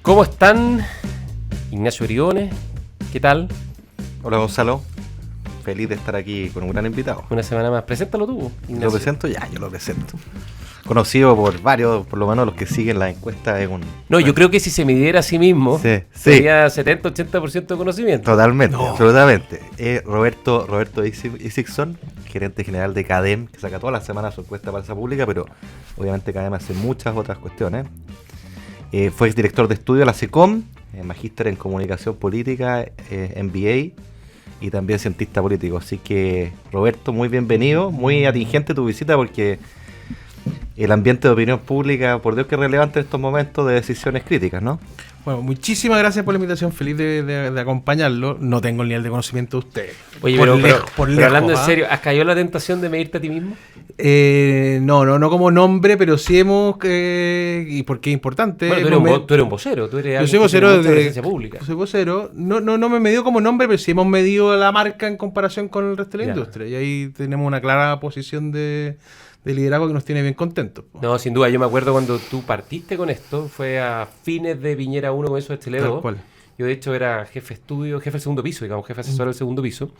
¿Cómo están? Ignacio Briones, ¿qué tal? Hola Gonzalo, feliz de estar aquí con un gran invitado. Una semana más, preséntalo tú, Ignacio. ¿Lo presento? Ya, yo lo presento. Conocido por varios, por lo menos los que siguen la encuesta es un... No, yo creo que si se midiera a sí mismo, Sí. sería 70-80% de conocimiento. Totalmente, absolutamente. Roberto Isixson, gerente general de CADEM, que saca todas las semanas su encuesta para esa pública, pero obviamente CADEM hace muchas otras cuestiones. Fue exdirector de estudio de la SECOM, magíster en comunicación política, MBA y también cientista político. Así que, Roberto, muy bienvenido, muy atingente tu visita porque el ambiente de opinión pública, por Dios que es relevante en estos momentos de decisiones críticas, ¿no? Bueno, muchísimas gracias por la invitación, feliz de acompañarlo. No tengo el nivel de conocimiento de usted. Oye, pero hablando en serio, ¿has caído en la tentación de medirte a ti mismo? No como nombre, pero sí hemos... y porque es importante... Bueno, tú eres un vocero, tú eres... Yo soy vocero de presencia pública. Soy vocero. No me medido como nombre, pero sí hemos medido la marca en comparación con el resto de la industria. Y ahí tenemos una clara posición de liderazgo que nos tiene bien contentos. No, sin duda, yo me acuerdo cuando tú partiste con esto, fue a fines de Piñera 1 con eso de Chile 2. Yo de hecho era jefe del segundo piso, digamos, jefe asesor del segundo piso.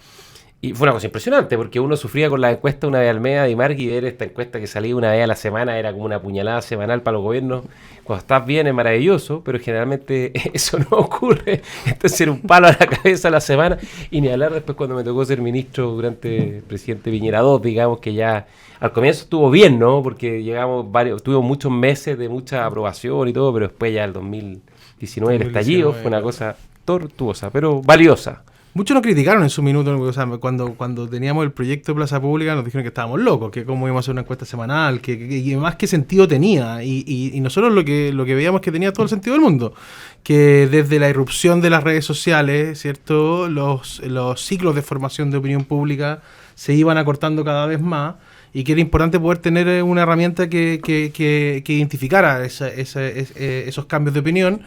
Y fue una cosa impresionante, porque uno sufría con la encuesta una vez al mes, y Mark, y ver esta encuesta que salía una vez a la semana era como una puñalada semanal para los gobiernos. Cuando estás bien es maravilloso, pero generalmente eso no ocurre. Entonces era un palo a la cabeza a la semana, y ni hablar después cuando me tocó ser ministro durante el presidente Piñera 2, digamos que ya al comienzo estuvo bien, ¿no? Porque tuvimos muchos meses de mucha aprobación y todo, pero después ya el 2019 el estallido fue una cosa tortuosa, pero valiosa. Muchos nos criticaron en su minuto, o sea, cuando teníamos el proyecto de Plaza Pública nos dijeron que estábamos locos, que cómo íbamos a hacer una encuesta semanal, que más qué sentido tenía, y nosotros lo que veíamos que tenía todo el sentido del mundo, que desde la irrupción de las redes sociales, ¿cierto?, los ciclos de formación de opinión pública se iban acortando cada vez más, y que era importante poder tener una herramienta que identificara esos cambios de opinión.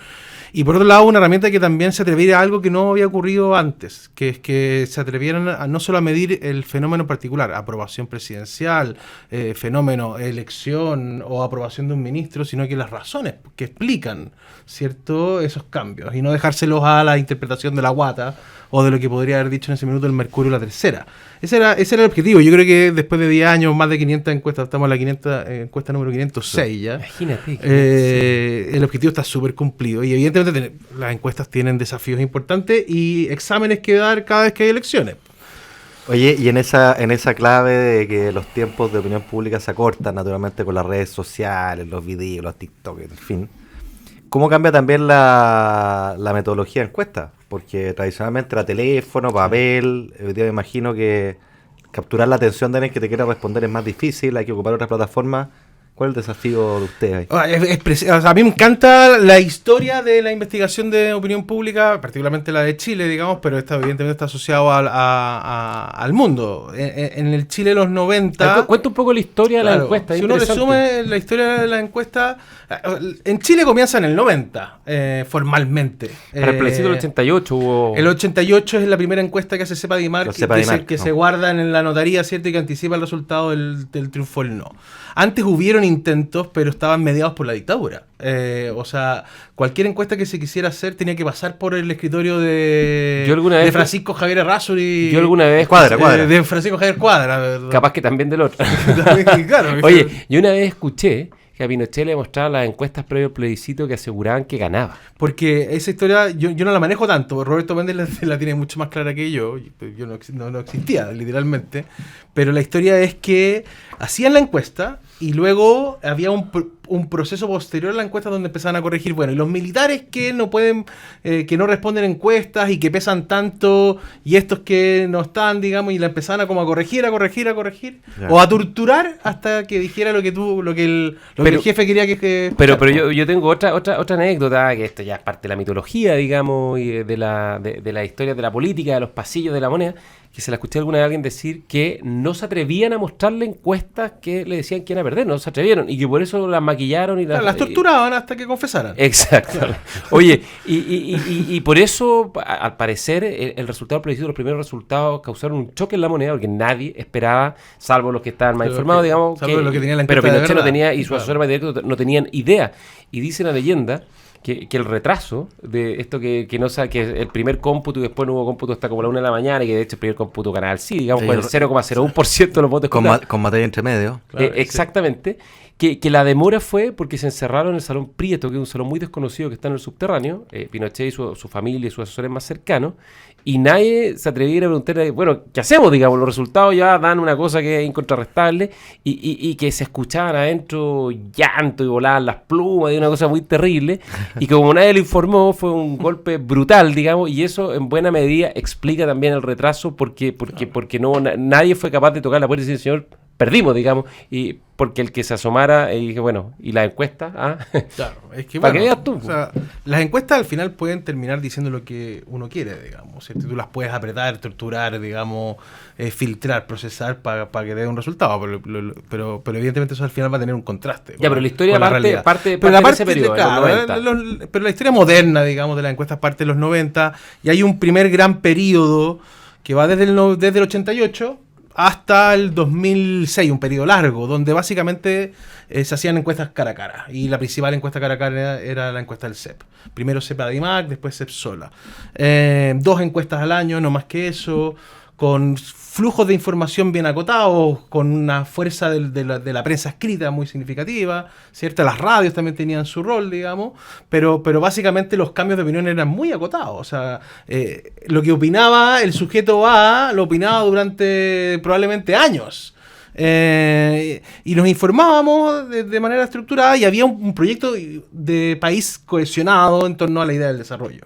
Y por otro lado, una herramienta que también se atreviera a algo que no había ocurrido antes, que es que se atrevieran a no solo a medir el fenómeno particular, aprobación presidencial, fenómeno elección o aprobación de un ministro, sino que las razones que explican, ¿cierto?, esos cambios, y no dejárselos a la interpretación de la guata o de lo que podría haber dicho en ese minuto el Mercurio la Tercera. Ese era el objetivo. Yo creo que después de 10 años, más de 500 encuestas, estamos en la encuesta número 506 ya. Imagínate. El objetivo está súper cumplido. Y evidentemente las encuestas tienen desafíos importantes y exámenes que dar cada vez que hay elecciones. Oye, y en esa clave de que los tiempos de opinión pública se acortan naturalmente con las redes sociales, los videos, los TikTok, en fin, ¿cómo cambia también la metodología de encuesta? Porque tradicionalmente era teléfono, papel, hoy día me imagino que capturar la atención de alguien que te quiera responder es más difícil, hay que ocupar otras plataformas. ¿Cuál es el desafío de ustedes ahí? A mí me encanta la historia de la investigación de opinión pública, particularmente la de Chile, digamos, pero esta evidentemente está asociado al mundo. En el Chile de los 90... Cuenta un poco la historia de la encuesta. Si uno resume la historia de la encuesta, en Chile comienza en el 90, formalmente. Para el plebiscito del 88 hubo... El 88 es la primera encuesta que hace Cepa Dimar, que se guarda en la notaría, ¿cierto?, y que anticipa el resultado del triunfo del no. Antes hubieron intentos, pero estaban mediados por la dictadura. O sea, cualquier encuesta que se quisiera hacer tenía que pasar por el escritorio de Francisco Javier Errázuriz. Yo alguna vez... Cuadra. De Francisco Javier Cuadra, ¿verdad? Capaz que también del otro. Claro. Oye, yo una vez escuché que a Pinochet le mostraban las encuestas previo al plebiscito que aseguraban que ganaba. Porque esa historia yo no la manejo tanto, Roberto Méndez la tiene mucho más clara que yo no existía, literalmente, pero la historia es que hacían la encuesta y luego había un proceso posterior a la encuesta donde empezaban a corregir, bueno, y los militares que no pueden, que no responden encuestas y que pesan tanto, y estos que no están, digamos, y la empezaban a como a corregir, o a torturar hasta que dijera lo que el jefe quería que pero yo tengo otra anécdota, que esto ya es parte de la mitología, digamos, y de la historia de la política, de los pasillos de la moneda, que se la escuché alguna vez a alguien decir que no se atrevían a mostrarle encuestas que le decían que iban a perder, no se atrevieron, y que por eso las maquillaron y las torturaban hasta que confesaran. Exacto. Claro. Oye, y por eso, al parecer, el resultado del plebiscito, los primeros resultados causaron un choque en la moneda, porque nadie esperaba, salvo los que estaban más informados, digamos, pero Pinochet no tenía, y su asesor más directo no tenían idea. Y dice la leyenda que el retraso de esto que no sabe, que el primer cómputo y después no hubo cómputo hasta como la 1 de la mañana, y que de hecho el primer cómputo Canal sí, digamos, fue el 0,01% de los votos con materia entre medio. Claro, exactamente. Que la demora fue porque se encerraron en el Salón Prieto, que es un salón muy desconocido que está en el subterráneo, Pinochet y su familia y sus asesores más cercanos, y nadie se atreviera a preguntarle, bueno, ¿qué hacemos? Digamos, los resultados ya dan una cosa que es incontrarrestable, y que se escuchaban adentro llanto y volaban las plumas, y una cosa muy terrible, y como nadie lo informó, fue un golpe brutal, digamos, y eso en buena medida explica también el retraso, porque nadie fue capaz de tocar la puerta y decir, señor, perdimos, digamos, y porque el que se asomara y dije, bueno, ¿y la encuesta? Claro, es que para que veas tú. O sea, las encuestas al final pueden terminar diciendo lo que uno quiere, digamos, ¿cierto? Tú las puedes apretar, torturar, digamos, filtrar, procesar para que dé un resultado, pero evidentemente eso al final va a tener un contraste. Ya, pero la historia parte pero de ese periodo, claro, pero la historia moderna, digamos, de las encuestas parte de los 90, y hay un primer gran periodo que va desde el 88 hasta el 2006, un periodo largo, donde básicamente se hacían encuestas cara a cara, y la principal encuesta cara a cara era la encuesta del CEP. Primero CEP ADIMAC, después CEP sola. 2 encuestas al año, no más que eso, con flujos de información bien acotados, con una fuerza de la prensa escrita muy significativa, ¿cierto? Las radios también tenían su rol, digamos, pero básicamente los cambios de opinión eran muy acotados. O sea, lo que opinaba el sujeto A, lo opinaba durante probablemente años. Y nos informábamos de manera estructurada, y había un proyecto de país cohesionado en torno a la idea del desarrollo.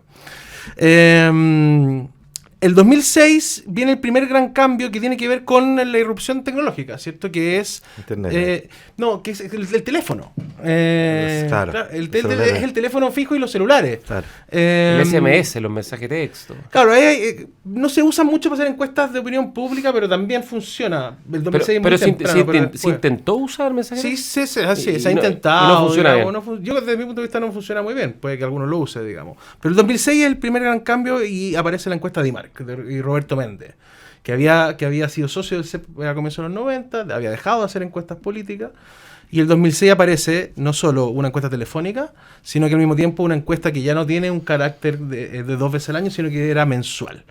El 2006 viene el primer gran cambio que tiene que ver con la irrupción tecnológica, ¿cierto? Que es... Internet. que es el teléfono. Claro, es el teléfono fijo y los celulares. Claro. El SMS, los mensajes de texto. Claro, no se usa mucho para hacer encuestas de opinión pública, pero también funciona. El 2006 pero es muy temprano, ¿se intentó usar mensajes de texto? texto? Sí, se ha intentado. No funciona bien. Yo desde mi punto de vista no funciona muy bien. Puede que alguno lo use, digamos. Pero el 2006 es el primer gran cambio, y aparece la encuesta de IMARC y Roberto Méndez, que había sido socio del CEP a comienzos de los 90, había dejado de hacer encuestas políticas, y el 2006 aparece no solo una encuesta telefónica, sino que al mismo tiempo una encuesta que ya no tiene un carácter de 2 veces al año, sino que era mensual.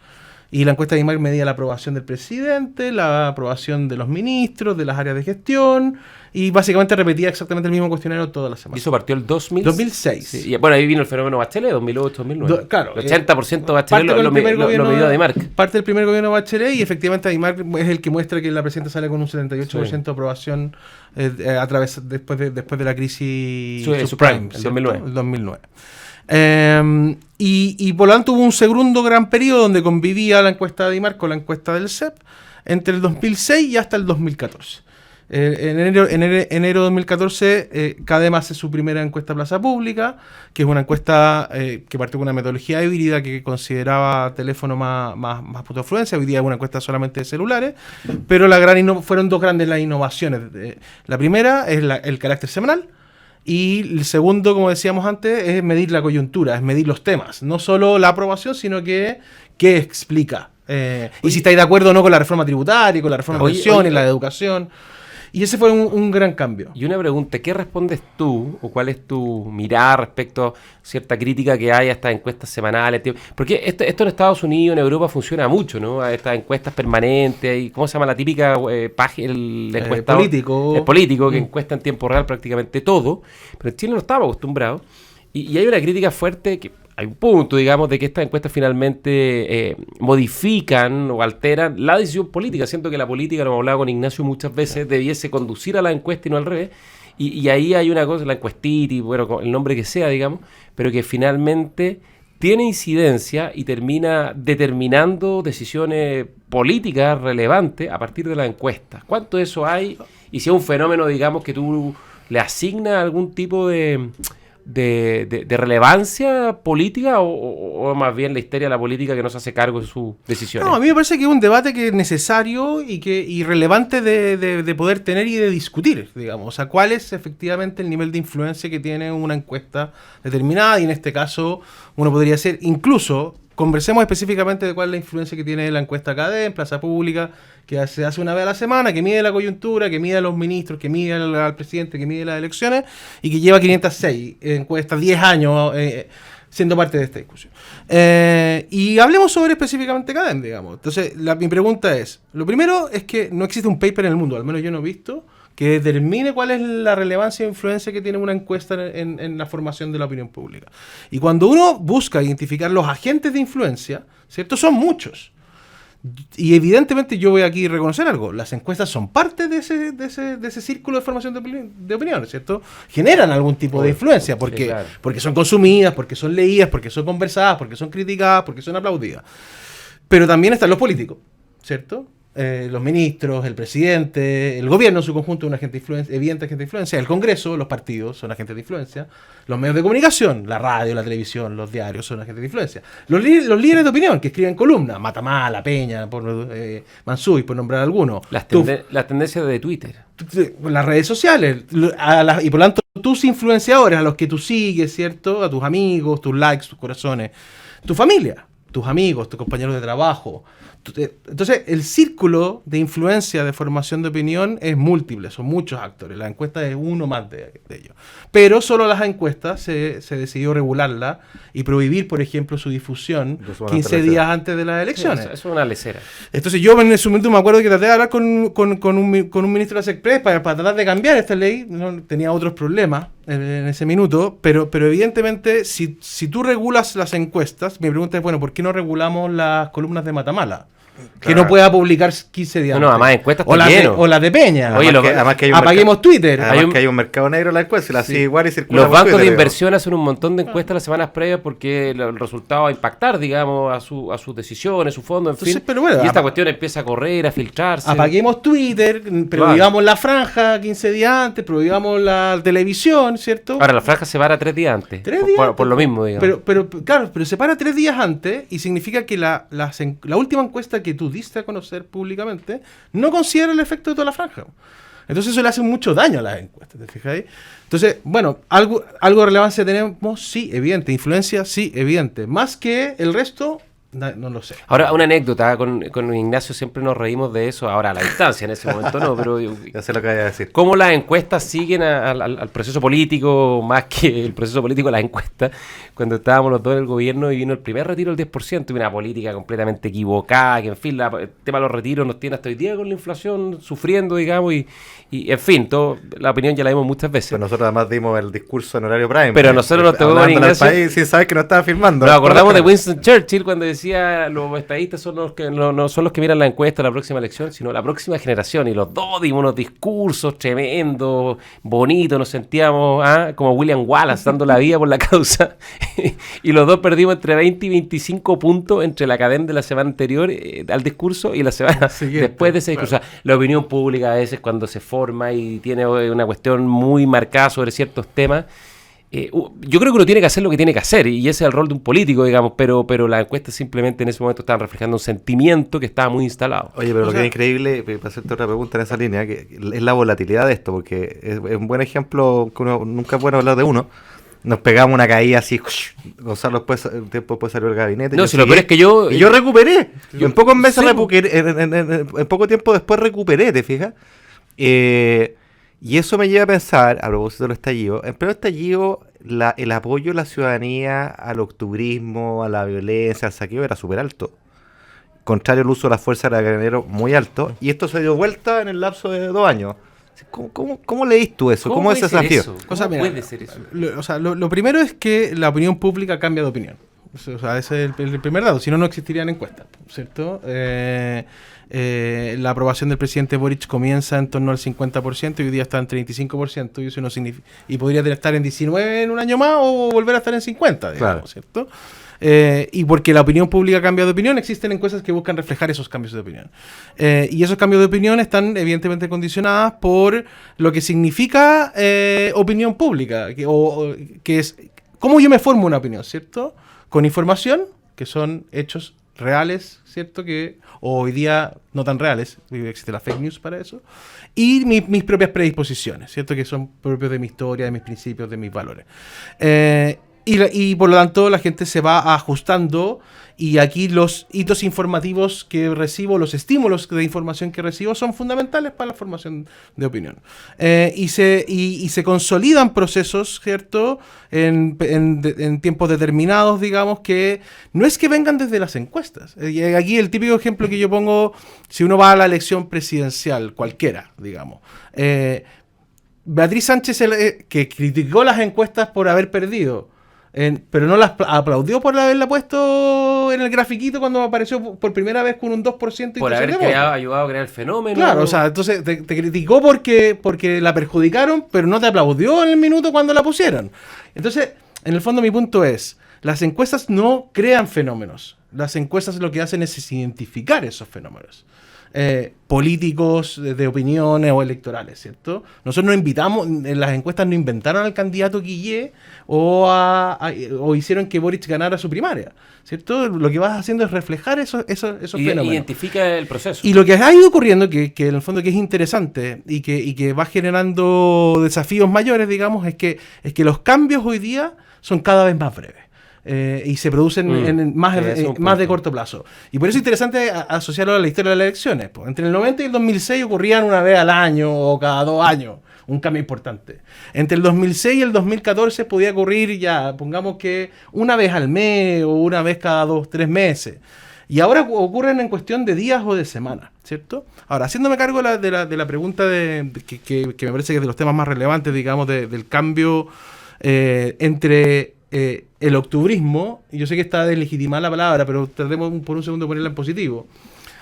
Y la encuesta de IMARC medía la aprobación del presidente, la aprobación de los ministros, de las áreas de gestión, y básicamente repetía exactamente el mismo cuestionario todas las semanas. ¿Y eso partió el 2006? Sí, y bueno, ahí vino el fenómeno Bachelet, 2008-2009. Claro. El 80% Bachelet lo midió ADIMARC. Parte del primer gobierno Bachelet, y efectivamente ADIMARC es el que muestra que la presidenta sale con un 78% de aprobación después de la crisis subprime, el 2009. El 2009. Y por lo tanto hubo un segundo gran periodo donde convivía la encuesta de ADIMARC con la encuesta del CEP entre el 2006 y hasta el 2014. En enero de 2014, CADEM hace su primera encuesta Plaza Pública, que es una encuesta que partió con una metodología híbrida que consideraba teléfono más punto de afluencia. Hoy día es una encuesta solamente de celulares, pero fueron 2 grandes las innovaciones. La primera es el carácter semanal, y el segundo, como decíamos antes, es medir la coyuntura, es medir los temas, no solo la aprobación, sino que qué explica. Y si estáis de acuerdo o no con la reforma tributaria, con la reforma de pensiones, la de educación. Y ese fue un gran cambio. Y una pregunta, ¿qué respondes tú, o cuál es tu mirada respecto a cierta crítica que hay a estas encuestas semanales? Porque esto en Estados Unidos, en Europa, funciona mucho, ¿no? A estas encuestas permanentes, y ¿cómo se llama la típica página? El político. El político, que encuesta en tiempo real prácticamente todo. Pero en Chile no estamos acostumbrados. Y hay una crítica fuerte, que hay un punto, digamos, de que estas encuestas finalmente modifican o alteran la decisión política. Siento que la política, lo hemos hablado con Ignacio muchas veces, debiese conducir a la encuesta y no al revés. Y ahí hay una cosa, la encuestita, y bueno, con el nombre que sea, digamos, pero que finalmente tiene incidencia y termina determinando decisiones políticas relevantes a partir de las encuestas. ¿Cuánto de eso hay? Y si es un fenómeno, digamos, que tú le asignas algún tipo de relevancia política, o más bien la histeria de la política que no se hace cargo de sus decisiones. No, a mí me parece que es un debate que es necesario y relevante de poder tener y de discutir, digamos. O sea, cuál es efectivamente el nivel de influencia que tiene una encuesta determinada, y en este caso uno podría ser incluso conversemos específicamente de cuál es la influencia que tiene la encuesta CADEM, Plaza Pública, que se hace una vez a la semana, que mide la coyuntura, que mide a los ministros, que mide al presidente, que mide las elecciones, y que lleva 506 encuestas, 10 años siendo parte de esta discusión. Y hablemos sobre específicamente CADEM, digamos. Entonces, mi pregunta es, lo primero es que no existe un paper en el mundo, al menos yo no he visto, que determine cuál es la relevancia e influencia que tiene una encuesta en la formación de la opinión pública. Y cuando uno busca identificar los agentes de influencia, ¿cierto? Son muchos. Y evidentemente yo voy aquí a reconocer algo. Las encuestas son parte de ese círculo de formación de opinión, ¿cierto? Generan algún tipo de influencia porque, claro, porque son consumidas, porque son leídas, porque son conversadas, porque son criticadas, porque son aplaudidas. Pero también están los políticos, ¿cierto? Los ministros, el presidente, el gobierno en su conjunto es un agente de influencia, evidente agente de influencia, el Congreso, los partidos son agentes de influencia, los medios de comunicación, la radio, la televisión, los diarios son agentes de influencia, los líderes de opinión que escriben columnas, Matamala, Peña, Mansuy, por nombrar algunos. Las tendencias de Twitter. Las redes sociales, y por lo tanto tus influenciadores, a los que tú sigues, ¿cierto? A tus amigos, tus likes, tus corazones, tu familia, tus amigos, tus compañeros de trabajo. Entonces, el círculo de influencia de formación de opinión es múltiple, son muchos actores. La encuesta es uno más de ellos. Pero solo las encuestas se decidió regularla y prohibir, por ejemplo, su difusión 15 días antes de las elecciones. Sí, eso es una lecera. Entonces, yo en ese momento me acuerdo que traté de hablar con un ministro de la SECPRES para tratar de cambiar esta ley. No, tenía otros problemas en ese minuto, pero evidentemente, si tú regulas las encuestas, mi pregunta es, bueno, ¿por qué no regulamos las columnas de Matamala? Que no pueda publicar 15 días. No, además encuestas o las de Peña. Oye, además que hay apaguemos Twitter. Además que hay un mercado negro en la encuesta y la sigue igual y circula. Los bancos de inversión hacen un montón de encuestas las semanas previas porque el resultado va a impactar, digamos, a sus decisiones, a su fondo, en fin. Pero bueno, y esta cuestión empieza a correr, a filtrarse. Apaguemos Twitter, prohibamos la franja 15 días antes, prohibamos la televisión, ¿cierto? Ahora, la franja se para 3 días antes. 3 días por lo mismo, digamos. Pero se para 3 días antes y significa que la última encuesta que tú diste a conocer públicamente no considera el efecto de toda la franja. Entonces eso le hace mucho daño a las encuestas, ¿te fijáis? Entonces, bueno, algo de relevancia tenemos, sí, evidente. Influencia, sí, evidente. Más que el resto, no lo sé. Ahora, una anécdota, con Ignacio siempre nos reímos de eso, ahora a la distancia, en ese momento no, pero... Ya sé lo que voy a decir. Cómo las encuestas siguen al proceso político, más que el proceso político, las encuestas. Cuando estábamos los dos en el gobierno y vino el primer retiro del 10%, y una política completamente equivocada, que en fin, el tema de los retiros nos tiene hasta hoy día con la inflación sufriendo, digamos, y en fin, la opinión ya la vimos muchas veces. Pero nosotros además dimos el discurso en horario prime. Pero nosotros nos tocó con Ignacio. País sin saber que no estaba filmando. Nos acordamos de Winston Churchill cuando decía, los estadistas son los que no son los que miran la encuesta de la próxima elección, sino la próxima generación. Y los dos dimos unos discursos tremendos, bonitos, nos sentíamos como William Wallace dando la vida por la causa. Y los dos perdimos entre 20 y 25 puntos entre la cadena de la semana anterior al discurso y la semana después de ese discurso. Claro. O sea, la opinión pública a veces cuando se forma y tiene una cuestión muy marcada sobre ciertos temas, yo creo que uno tiene que hacer lo que tiene que hacer y ese es el rol de un político, digamos, pero las encuestas simplemente en ese momento estaban reflejando un sentimiento que estaba muy instalado. Oye, pero lo que es increíble, para hacerte otra pregunta en esa línea, que es la volatilidad de esto, porque es un buen ejemplo que nunca es bueno hablar de uno. Nos pegamos una caída así, Gonzalo después salió el gabinete. No, si lo peor es que yo recuperé. Yo en pocos meses en poco tiempo después recuperé, ¿te fijas? Y eso me lleva a pensar, a propósito del estallido, en pleno estallido, el apoyo de la ciudadanía al octubrismo, a la violencia, al saqueo era súper alto. Contrario al uso de la fuerza de carabineros, muy alto. Y esto se dio vuelta en el lapso de 2 años. ¿Cómo leís tú eso? ¿Cómo es ese desafío? ¿Cómo puede ser eso? Lo primero es que la opinión pública cambia de opinión. O sea, ese es el primer dato. Si no, no existirían encuestas, ¿cierto? La aprobación del presidente Boric comienza en torno al 50% y hoy día está en 35%. Y eso no significa, y podría estar en 19 en un año más o volver a estar en 50, digamos, claro. ¿Cierto? Y porque la opinión pública cambia de opinión, existen encuestas que buscan reflejar esos cambios de opinión. Y esos cambios de opinión están evidentemente condicionadas por lo que significa opinión pública, que es cómo yo me formo una opinión, ¿cierto? Con información, que son hechos reales, ¿cierto? Que hoy día no tan reales, existe la fake news para eso, y mis propias predisposiciones, ¿cierto? Que son propios de mi historia, de mis principios, de mis valores. Y por lo tanto la gente se va ajustando, y aquí los hitos informativos que recibo, los estímulos de información que recibo son fundamentales para la formación de opinión. Y se consolidan procesos, ¿cierto? En tiempos determinados, digamos, que no es que vengan desde las encuestas. Aquí el típico ejemplo que yo pongo, si uno va a la elección presidencial, cualquiera, digamos, Beatriz Sánchez, que criticó las encuestas por haber perdido, pero no las aplaudió por haberla puesto en el grafiquito cuando apareció por primera vez con un 2%. Por haber ayudado a crear el fenómeno. Claro, o sea, entonces te criticó porque la perjudicaron, pero no te aplaudió en el minuto cuando la pusieron. Entonces, en el fondo mi punto es, las encuestas no crean fenómenos. Las encuestas lo que hacen es identificar esos fenómenos. Políticos de opiniones o electorales, ¿cierto? Nosotros no invitamos, en las encuestas no inventaron al candidato Guillé o hicieron que Boric ganara su primaria, ¿cierto? Lo que vas haciendo es reflejar esos fenómenos. Identifica el proceso. Y lo que ha ido ocurriendo, que en el fondo que es interesante y que va generando desafíos mayores, digamos, es que los cambios hoy día son cada vez más breves. Y se producen más de corto plazo. Y por eso es interesante asociarlo a la historia de las elecciones. Pues, entre el 90 y el 2006 ocurrían una vez al año o cada 2 años, un cambio importante. Entre el 2006 y el 2014 podía ocurrir ya, pongamos que una vez al mes o una vez cada 2-3 meses. Y ahora ocurren en cuestión de días o de semanas, ¿cierto? Ahora, haciéndome cargo de la pregunta que me parece que es de los temas más relevantes, digamos, del cambio entre el octubrismo, y yo sé que está deslegitimada la palabra, pero tratemos por un segundo de ponerla en positivo,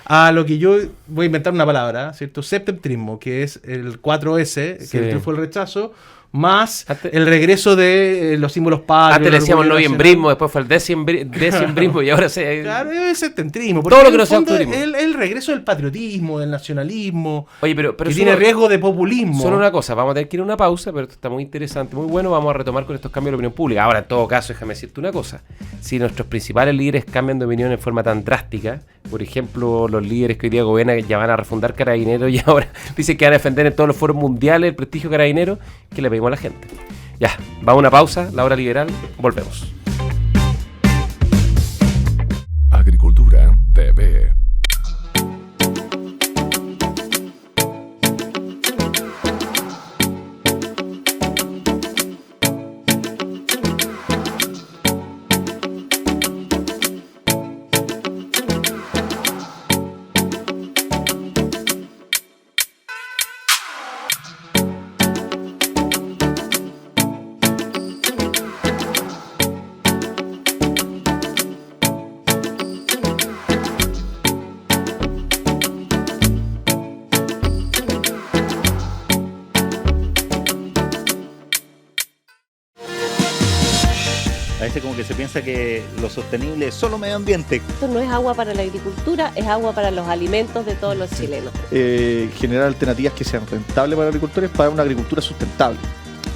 a lo que yo voy a inventar una palabra, ¿cierto? Septentrismo, que es el 4S, sí, que el triunfo del rechazo, más el regreso de los símbolos patrios. Antes le decíamos noviembrismo, después fue el decembrismo y ahora claro, es el septentrismo. Todo lo que no sea octubrismo. El regreso del patriotismo, del nacionalismo. Oye, pero que tiene riesgo de populismo. Solo una cosa, vamos a tener que ir a una pausa, pero esto está muy interesante, muy bueno. Vamos a retomar con estos cambios de la opinión pública. Ahora, en todo caso, déjame decirte una cosa. Si nuestros principales líderes cambian de opinión en forma tan drástica, por ejemplo, los líderes que hoy día gobiernan ya van a refundar Carabineros y ahora dicen que van a defender en todos los foros mundiales el prestigio Carabineros, que le pedimos a la gente. Ya, vamos a una pausa, la hora liberal, volvemos. Agricultura TV. A veces como que se piensa que lo sostenible es solo medio ambiente. Esto no es agua para la agricultura, es agua para los alimentos de todos los chilenos. Generar alternativas que sean rentables para los agricultores para una agricultura sustentable.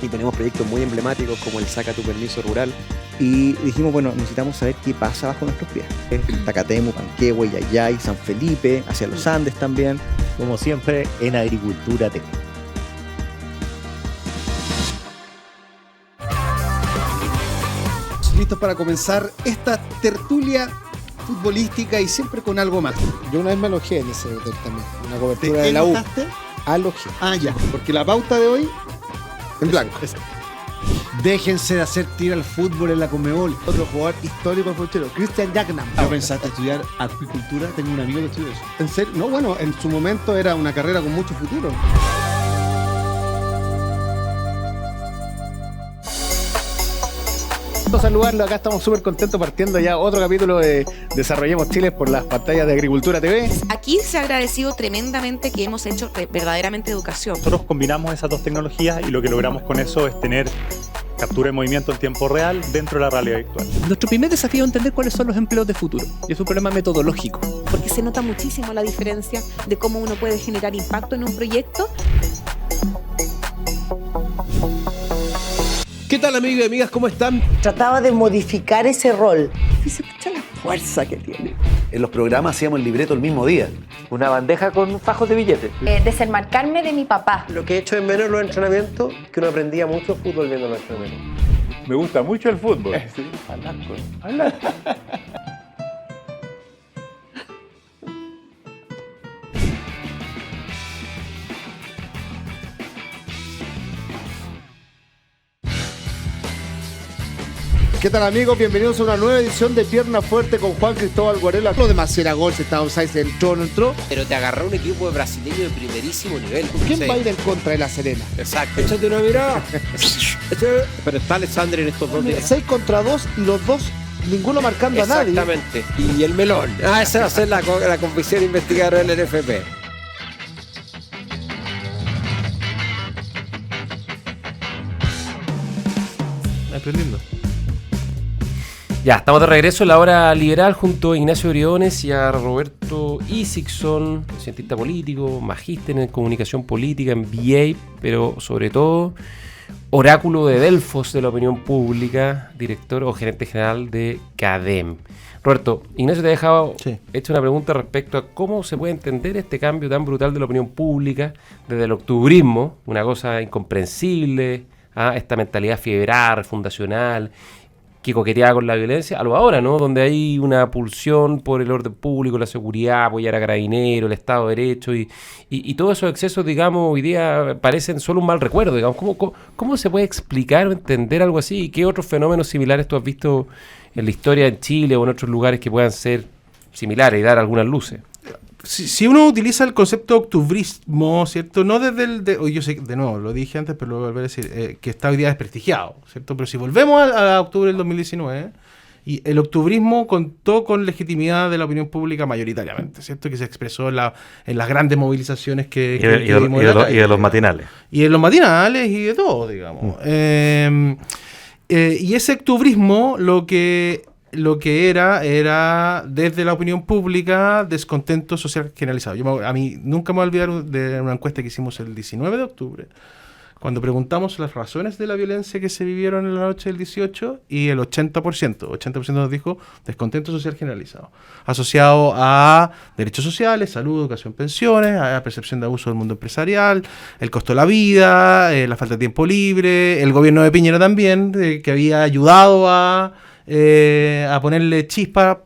Y tenemos proyectos muy emblemáticos como el Saca tu Permiso Rural. Y dijimos, bueno, necesitamos saber qué pasa bajo nuestros pies. Tacatemu, Panquehue, Yayay, San Felipe, hacia los Andes también. Como siempre, en Agricultura TV. Listos para comenzar esta tertulia futbolística y siempre con algo más. Yo una vez me alojé en ese hotel también, una cobertura de la U. Alojé. Ah, ya, porque la pauta de hoy en blanco. Déjense de hacer tiro al fútbol en la Conmebol. Otro jugador histórico futbolero, Christian Jacknam. ¿No pensaste estudiar acuicultura? Tengo un amigo que estudió eso. ¿En serio? No, bueno, en su momento era una carrera con mucho futuro. Saludarlo, acá estamos súper contentos partiendo ya otro capítulo de Desarrollemos Chile por las pantallas de Agricultura TV. Aquí se ha agradecido tremendamente que hemos hecho verdaderamente educación. Nosotros combinamos esas dos tecnologías y lo que logramos con eso es tener captura de movimiento en tiempo real dentro de la realidad virtual. Nuestro primer desafío es entender cuáles son los empleos de futuro. Y es un problema metodológico. Porque se nota muchísimo la diferencia de cómo uno puede generar impacto en un proyecto. ¿Qué tal, amigos y amigas? ¿Cómo están? Trataba de modificar ese rol. Y se escucha la fuerza que tiene. En los programas hacíamos el libreto el mismo día. Una bandeja con fajos de billetes. Desenmarcarme de mi papá. Lo que he hecho en menos en los entrenamientos, que uno aprendía mucho fútbol viendo los entrenamientos. Me gusta mucho el fútbol. Sí, Alasco. ¿Qué tal, amigos? Bienvenidos a una nueva edición de Pierna Fuerte con Juan Cristóbal Guarela. Lo demás era gol, si estaba offside, entró o no entró. Pero te agarró un equipo brasileño de primerísimo nivel. ¿Quién va a ir en contra de La Serena? Exacto. Échate una mirada. Pero está Alexander en estos dos días. 6 contra 2 y los dos, ninguno marcando a nadie. Exactamente. Y el melón. Esa va a ser la comisión investigadora del NFP. Aprendiendo. Ya, estamos de regreso en la hora liberal junto a Ignacio Briones y a Roberto Isixson, cientista político, magíster en comunicación política, MBA, pero sobre todo oráculo de Delfos de la opinión pública, director o gerente general de CADEM. Roberto, Ignacio te ha dejado hecho una pregunta respecto a cómo se puede entender este cambio tan brutal de la opinión pública desde el octubrismo, una cosa incomprensible, a esta mentalidad fiebrada, fundacional, que coqueteaba con la violencia, a lo ahora, ¿no? Donde hay una pulsión por el orden público, la seguridad, apoyar a Carabineros, el Estado de Derecho y todos esos excesos, digamos, hoy día parecen solo un mal recuerdo, digamos. ¿Cómo se puede explicar o entender algo así? ¿Y qué otros fenómenos similares tú has visto en la historia en Chile o en otros lugares que puedan ser similares y dar algunas luces? Si uno utiliza el concepto octubrismo, ¿cierto? No desde yo sé, de nuevo, lo dije antes, pero lo voy a volver a decir, que está hoy día desprestigiado, ¿cierto? Pero si volvemos a octubre del 2019, y el octubrismo contó con legitimidad de la opinión pública mayoritariamente, ¿cierto? Que se expresó en las grandes movilizaciones que vimos y de los matinales. Y de los matinales y de todo, digamos. Y ese octubrismo lo que era desde la opinión pública descontento social generalizado. A mí nunca me voy a olvidar de una encuesta que hicimos el 19 de octubre, cuando preguntamos las razones de la violencia que se vivieron en la noche del 18, y el 80% nos dijo descontento social generalizado, asociado a derechos sociales, salud, educación, pensiones, a la percepción de abuso del mundo empresarial, el costo de la vida, la falta de tiempo libre, el gobierno de Piñera también, que había ayudado a ponerle chispa.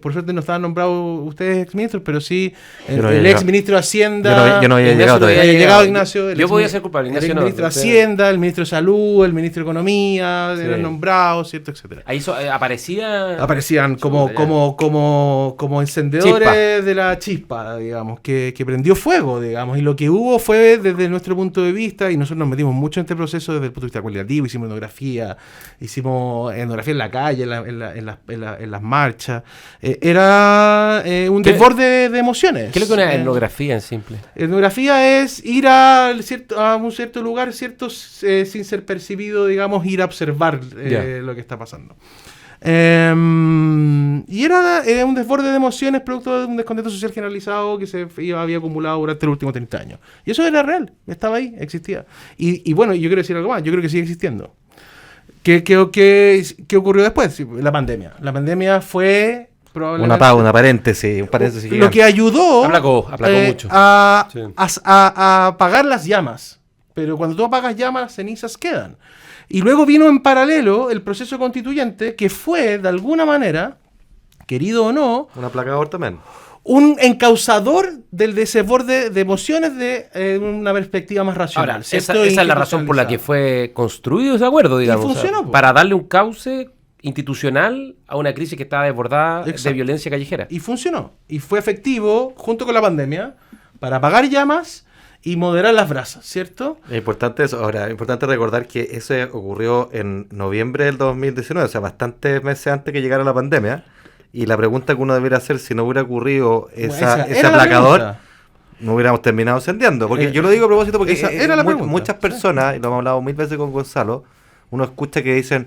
Por suerte no estaban nombrados ustedes exministros, pero sí el exministro de Hacienda. Yo no había llegado todavía. Llegado Ignacio. Yo podía ser culpable, Ignacio. El ministro de Hacienda, el ministro de Salud, el ministro de Economía, eran nombrados, ¿cierto? Etcétera. Ahí aparecían como encendedores de la chispa, digamos, que prendió fuego, digamos. Y lo que hubo fue, desde nuestro punto de vista, y nosotros nos metimos mucho en este proceso desde el punto de vista cualitativo, hicimos etnografía en la calle, en las marchas. Era un desborde de emociones. ¿Qué es lo que una etnografía en simple? Etnografía es ir a un cierto lugar, sin ser percibido, digamos, ir a observar lo que está pasando. Y era un desborde de emociones producto de un descontento social generalizado que había acumulado durante los últimos 30 años. Y eso era real, estaba ahí, existía. Y bueno, yo quiero decir algo más, yo creo que sigue existiendo. ¿Qué ocurrió después? La pandemia. La pandemia fue probablemente una paréntesis, un paréntesis lo que ayudó aplacó mucho. a apagar las llamas. Pero cuando tú apagas llamas, las cenizas quedan. Y luego vino en paralelo el proceso constituyente, que fue, de alguna manera, querido o no, un aplacador también, un encausador del desborde de emociones de una perspectiva más racional. Ahora, esa es la razón por la que fue construido ese acuerdo, digamos. Y funcionó, para darle un cauce institucional a una crisis que estaba desbordada de violencia callejera. Y funcionó. Y fue efectivo, junto con la pandemia, para apagar llamas y moderar las brasas, ¿cierto? Es importante eso. Ahora, es importante recordar que eso ocurrió en noviembre del 2019, o sea, bastantes meses antes que llegara la pandemia. Y la pregunta que uno debería hacer, si no hubiera ocurrido ese aplacador, no hubiéramos terminado encendiendo. Porque yo lo digo a propósito porque muchas personas, y lo hemos hablado mil veces con Gonzalo, uno escucha que dicen,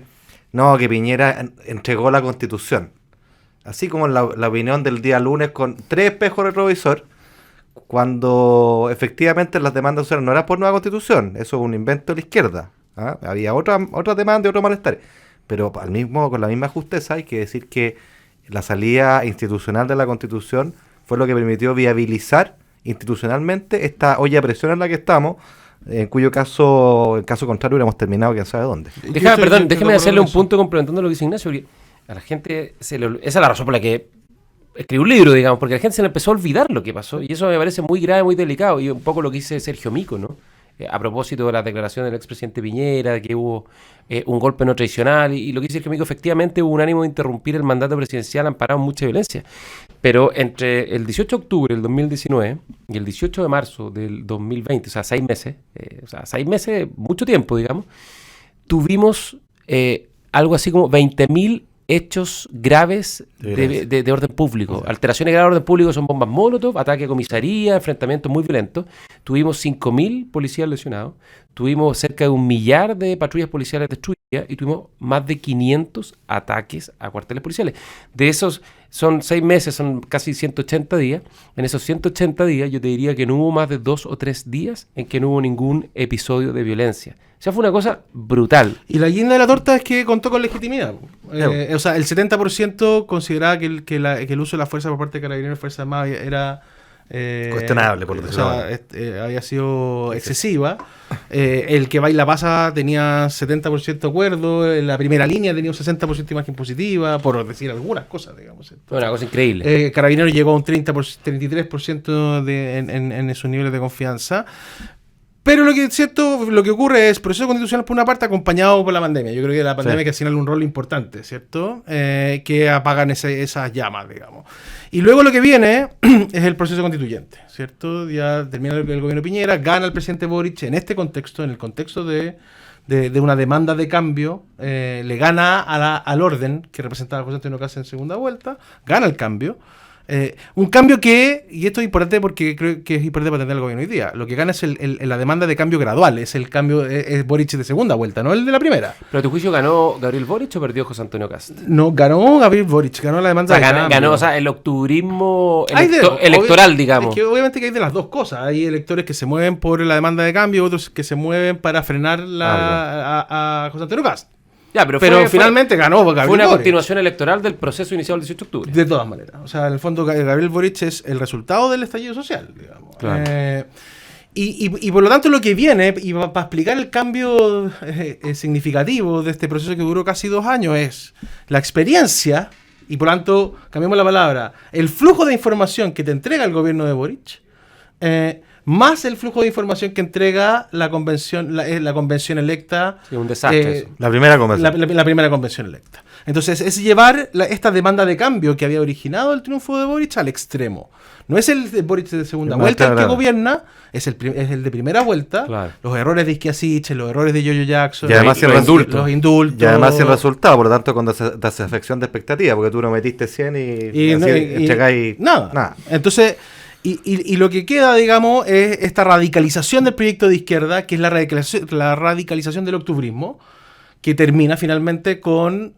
no, que Piñera entregó la Constitución. Así como la opinión del día lunes con 3 espejos retrovisor, cuando efectivamente las demandas sociales no eran por nueva Constitución. Eso es un invento de la izquierda. Había otra demanda y otro malestar. Pero con la misma justeza hay que decir que la salida institucional de la Constitución fue lo que permitió viabilizar institucionalmente esta olla a presión en la que estamos, en cuyo caso, en caso contrario, hubiéramos terminado quién sabe dónde. Déjeme hacerle un punto complementando lo que dice Ignacio, porque a la gente esa es la razón por la que escribí un libro, digamos, porque a la gente se le empezó a olvidar lo que pasó, y eso me parece muy grave, muy delicado, y un poco lo que dice Sergio Mico, ¿no? A propósito de las declaraciones del expresidente Piñera, de que hubo un golpe no tradicional, y lo que dice Sergio Mico, efectivamente hubo un ánimo de interrumpir el mandato presidencial amparado en mucha violencia. Pero entre el 18 de octubre del 2019 y el 18 de marzo del 2020, o sea, 6 meses, mucho tiempo, digamos, tuvimos algo así como 20.000 hechos graves de orden público. Alteraciones graves de orden público son bombas molotov, ataque a comisaría, enfrentamientos muy violentos. Tuvimos 5.000 policías lesionados, tuvimos cerca de 1 millar de patrullas policiales destruidas y tuvimos más de 500 ataques a cuarteles policiales. De esos, son 6 meses, son casi 180 días. En esos 180 días yo te diría que no hubo más de 2 o 3 días en que no hubo ningún episodio de violencia. O sea, fue una cosa brutal. Y la guinda de la torta es que contó con legitimidad. O sea, el 70% consideraba que el uso de la fuerza por parte de Carabineros y Fuerzas Armadas era... cuestionable, por decirlo. Había sido excesiva. El que baila pasa tenía 70% acuerdo. En la primera línea tenía un 60% imagen positiva, por decir algunas cosas, digamos. Una cosa increíble. Carabineros llegó a un 33% en sus niveles de confianza. Pero lo que ocurre es proceso constitucional por una parte acompañado por la pandemia. Yo creo que la pandemia que asignale un rol importante, ¿cierto? Que apagan esas llamas, digamos. Y luego lo que viene es el proceso constituyente, ¿cierto? Ya termina el gobierno Piñera, gana el presidente Boric en este contexto, en el contexto de una demanda de cambio, le gana al orden que representaba a José Antonio Cast en segunda vuelta, gana el cambio. Un cambio que, y esto es importante porque creo que es importante para entender el gobierno hoy día, lo que gana es la demanda de cambio gradual, es el cambio, es Boric de segunda vuelta, no el de la primera. ¿Pero a tu juicio ganó Gabriel Boric o perdió José Antonio Cast? No, ganó Gabriel Boric, ganó la demanda de cambio. Ganó, o sea, el octubrismo electoral, digamos. Es que obviamente que hay de las dos cosas, hay electores que se mueven por la demanda de cambio, otros que se mueven para frenar a José Antonio Cast. Ya, pero finalmente ganó Gabriel Fue una Boric. Continuación electoral del proceso iniciado el 18 de octubre. De todas maneras. O sea, en el fondo Gabriel Boric es el resultado del estallido social, digamos. Claro. Y por lo tanto lo que viene, y para explicar el cambio significativo de este proceso que duró casi 2 años, es la experiencia, y por lo tanto, cambiamos la palabra, el flujo de información que te entrega el gobierno de Boric, más el flujo de información que entrega la convención electa. Sí, un desastre. La primera convención. La primera convención electa. Entonces, es llevar esta demanda de cambio que había originado el triunfo de Boric al extremo. No es el de Boric de segunda vuelta el que gobierna, es el de primera vuelta. Claro. Los errores de Isquiasiche, los errores de Yoyo Jackson, y además los indultos. Y además el resultado, por lo tanto, con desafección de expectativa, porque tú no metiste 100 y llegáis nada. Entonces... Y lo que queda, digamos, es esta radicalización del proyecto de izquierda, que es la radicalización del octubrismo, que termina finalmente con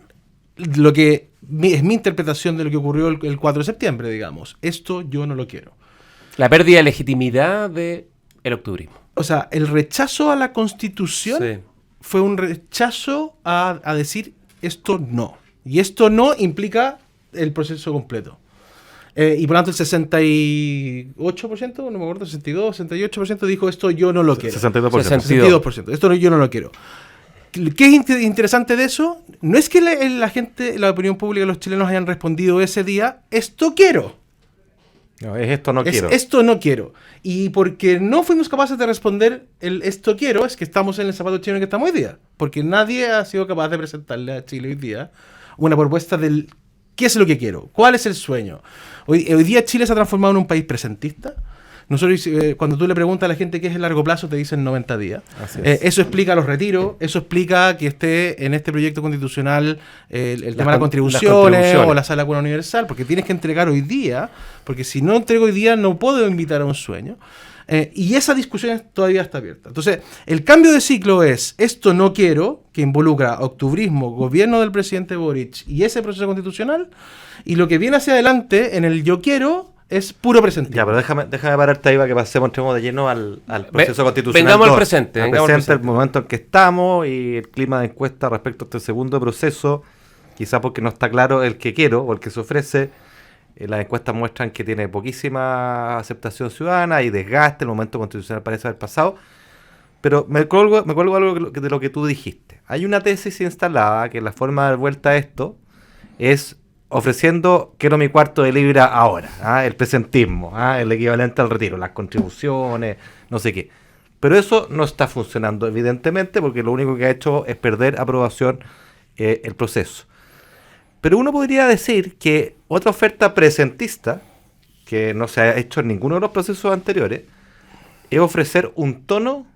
lo que es mi interpretación de lo que ocurrió el 4 de septiembre, digamos. Esto yo no lo quiero. La pérdida de legitimidad del octubrismo. O sea, el rechazo a la Constitución fue un rechazo a decir esto no. Y esto no implica el proceso completo. Y por lo tanto el 68%, no me acuerdo, 62, 68% dijo esto yo no lo quiero. 62%. Esto yo no lo quiero. ¿Qué es interesante de eso? No es que la gente, la opinión pública, los chilenos hayan respondido ese día, esto quiero. No, es esto no quiero. Esto no quiero. Y porque no fuimos capaces de responder el esto quiero, es que estamos en el zapato chileno que estamos hoy día. Porque nadie ha sido capaz de presentarle a Chile hoy día una propuesta del ¿qué es lo que quiero? ¿Cuál es el sueño? Hoy día Chile se ha transformado en un país presentista. Nosotros, cuando tú le preguntas a la gente qué es el largo plazo, te dicen 90 días. Eso explica los retiros, eso explica que esté en este proyecto constitucional el tema de las contribuciones o la sala de cuota universal, porque tienes que entregar hoy día, porque si no entrego hoy día no puedo invitar a un sueño. Y esa discusión todavía está abierta. Entonces, el cambio de ciclo es esto no quiero, que involucra octubrismo, gobierno del presidente Boric y ese proceso constitucional, y lo que viene hacia adelante en el yo quiero es puro presente. Ya, pero déjame pararte ahí para que entremos de lleno al proceso constitucional. Vengamos al presente. El momento en que estamos y el clima de encuesta respecto a este segundo proceso, quizá porque no está claro el que quiero o el que se ofrece. Las encuestas muestran que tiene poquísima aceptación ciudadana y desgaste, el momento constitucional parece haber pasado. Pero me cuelgo algo de lo que tú dijiste. Hay una tesis instalada que la forma de dar vuelta a esto es ofreciendo quiero mi cuarto de libra ahora, el presentismo, el equivalente al retiro, las contribuciones, no sé qué. Pero eso no está funcionando, evidentemente, porque lo único que ha hecho es perder aprobación el proceso. Pero uno podría decir que otra oferta presentista, que no se ha hecho en ninguno de los procesos anteriores, es ofrecer un tono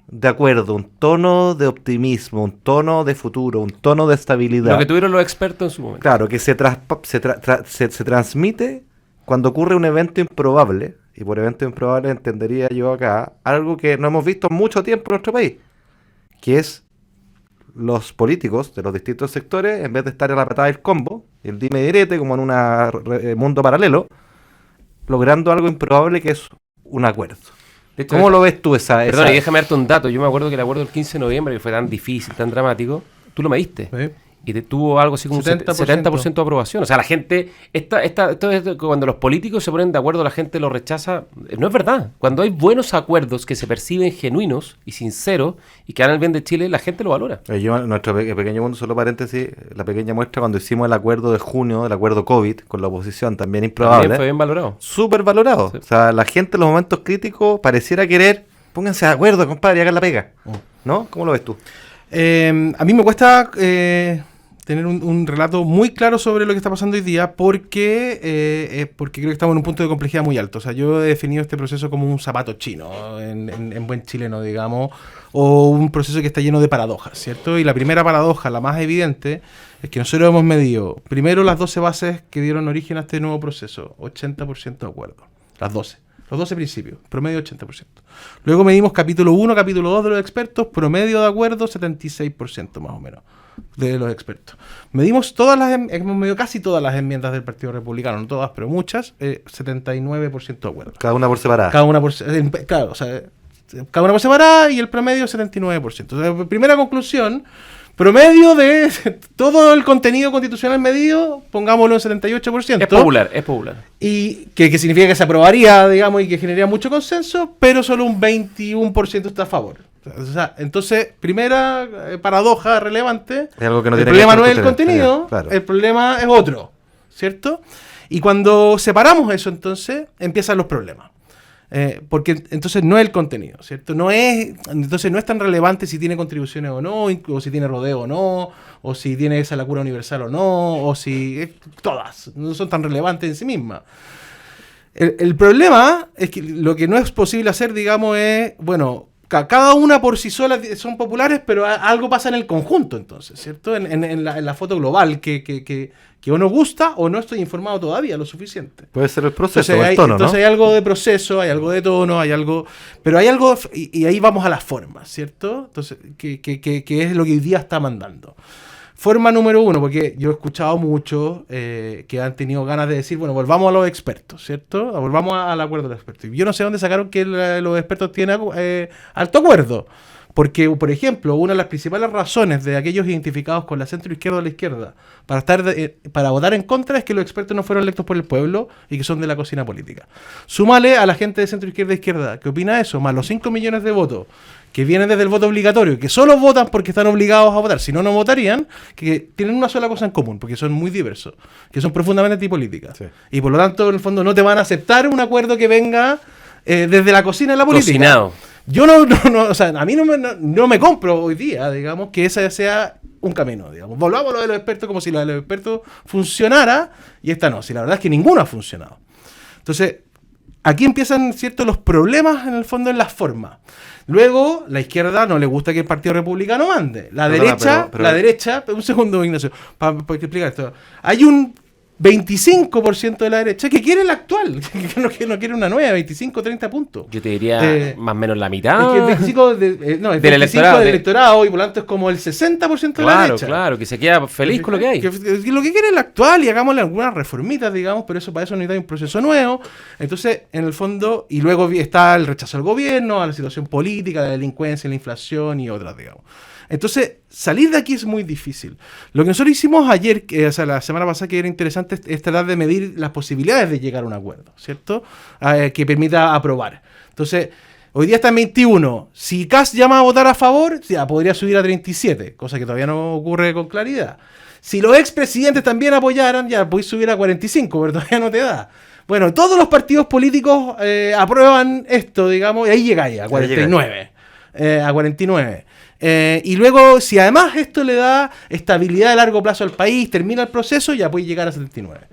de acuerdo, un tono de optimismo, un tono de futuro, un tono de estabilidad. Lo que tuvieron los expertos en su momento. Claro, que se transmite cuando ocurre un evento improbable, y por evento improbable entendería yo acá algo que no hemos visto mucho tiempo en nuestro país, que es los políticos de los distintos sectores, en vez de estar en la patada del combo, el dime y direte, como en un mundo paralelo, logrando algo improbable que es un acuerdo. Hecho, ¿Cómo lo ves tú Perdón, y déjame darte un dato. Yo me acuerdo que el acuerdo del 15 de noviembre, que fue tan difícil, tan dramático, tú lo mediste. ¿Sí? Y te tuvo algo así como 70% de aprobación. O sea, la gente, cuando los políticos se ponen de acuerdo, la gente lo rechaza. No es verdad. Cuando hay buenos acuerdos que se perciben genuinos y sinceros y que hagan el bien de Chile, la gente lo valora. Nuestro pequeño mundo, solo paréntesis, la pequeña muestra cuando hicimos el acuerdo de junio, el acuerdo COVID con la oposición, también improbable. También fue bien valorado. Súper valorado. Sí. O sea, la gente en los momentos críticos pareciera querer, pónganse de acuerdo, compadre, y hagan la pega. ¿No? ¿Cómo lo ves tú? A mí me cuesta tener un relato muy claro sobre lo que está pasando hoy día porque creo que estamos en un punto de complejidad muy alto. O sea, yo he definido este proceso como un zapato chino, en buen chileno, digamos, o un proceso que está lleno de paradojas, ¿cierto? Y la primera paradoja, la más evidente, es que nosotros hemos medido primero las 12 bases que dieron origen a este nuevo proceso, 80% de acuerdo, las 12. Los 12 principios, promedio 80%. Luego medimos capítulo 1, capítulo 2 de los expertos, promedio de acuerdo 76% más o menos de los expertos. Hemos medido casi todas las enmiendas del Partido Republicano, no todas, pero muchas, 79% de acuerdo. Cada una por separada. Cada una por separada y el promedio 79%. O sea, primera conclusión, promedio de todo el contenido constitucional medido, pongámoslo en 78%. Es popular. Y que significa que se aprobaría, digamos, y que generaría mucho consenso, pero solo un 21% está a favor. O sea, entonces, primera paradoja relevante, es algo que no el problema no es el contenido, claro. El problema es otro, ¿cierto? Y cuando separamos eso, entonces, empiezan los problemas. Porque entonces no es el contenido, ¿cierto? Entonces no es tan relevante si tiene contribuciones o no, o si tiene rodeo o no, o si tiene esa la cura universal o no, o si todas no son tan relevantes en sí mismas. El problema es que lo que no es posible hacer, digamos, es, bueno, cada una por sí sola son populares, pero algo pasa en el conjunto, entonces, ¿cierto? En la foto global que o no gusta o no estoy informado todavía lo suficiente. Puede ser el proceso, entonces, el tono, entonces ¿no? Hay algo de proceso, hay algo de tono, hay algo... Pero hay algo... Y ahí vamos a las formas, ¿cierto? Entonces, que es lo que hoy día está mandando. Forma número 1, porque yo he escuchado mucho que han tenido ganas de decir, bueno, volvamos a los expertos, ¿cierto? Volvamos al acuerdo de los expertos. Yo no sé dónde sacaron que los expertos tienen alto acuerdo. Porque, por ejemplo, una de las principales razones de aquellos identificados con la centro-izquierda o la izquierda para votar en contra es que los expertos no fueron electos por el pueblo y que son de la cocina política. Súmale a la gente de centro-izquierda e izquierda que opina eso, más los 5 millones de votos que vienen desde el voto obligatorio, que solo votan porque están obligados a votar, si no, no votarían, que tienen una sola cosa en común, porque son muy diversos, que son profundamente antipolíticas. Sí. Y por lo tanto, en el fondo, no te van a aceptar un acuerdo que venga desde la cocina de la política. Cocinado. Yo no, o sea, a mí no me compro hoy día, digamos, que ese sea un camino, digamos. Volvamos a lo de los expertos como si lo de los expertos funcionara, y esta no. Si la verdad es que ninguno ha funcionado. Entonces, aquí empiezan, ¿cierto?, los problemas, en el fondo, en las formas. Luego, la izquierda no le gusta que el Partido Republicano mande. La derecha, un segundo, Ignacio, para explicar esto. Hay un 25% de la derecha que quiere la actual, que no quiere una nueva, 25, 30 puntos. Yo te diría más o menos la mitad. Es que el 25 del electorado y por lo tanto es como el 60% de la derecha. Claro, que se queda feliz con lo que hay. Que lo que quiere es la actual y hagámosle algunas reformitas, digamos, pero para eso necesita un proceso nuevo. Entonces, en el fondo, y luego está el rechazo al gobierno, a la situación política, la delincuencia, la inflación y otras, digamos. Entonces, salir de aquí es muy difícil. Lo que nosotros hicimos ayer, la semana pasada, que era interesante, es tratar de medir las posibilidades de llegar a un acuerdo, ¿cierto? Que permita aprobar. Entonces, Hoy día está en 21. Si Kast llama a votar a favor, ya podría subir a 37, cosa que todavía no ocurre con claridad. Si los expresidentes también apoyaran, ya podéis subir a 45, pero todavía no te da. Bueno, todos los partidos políticos aprueban esto, digamos, y ahí llegáis a 49. A 49. Y luego, si además esto le da estabilidad a largo plazo al país, termina el proceso, ya puede llegar a 79.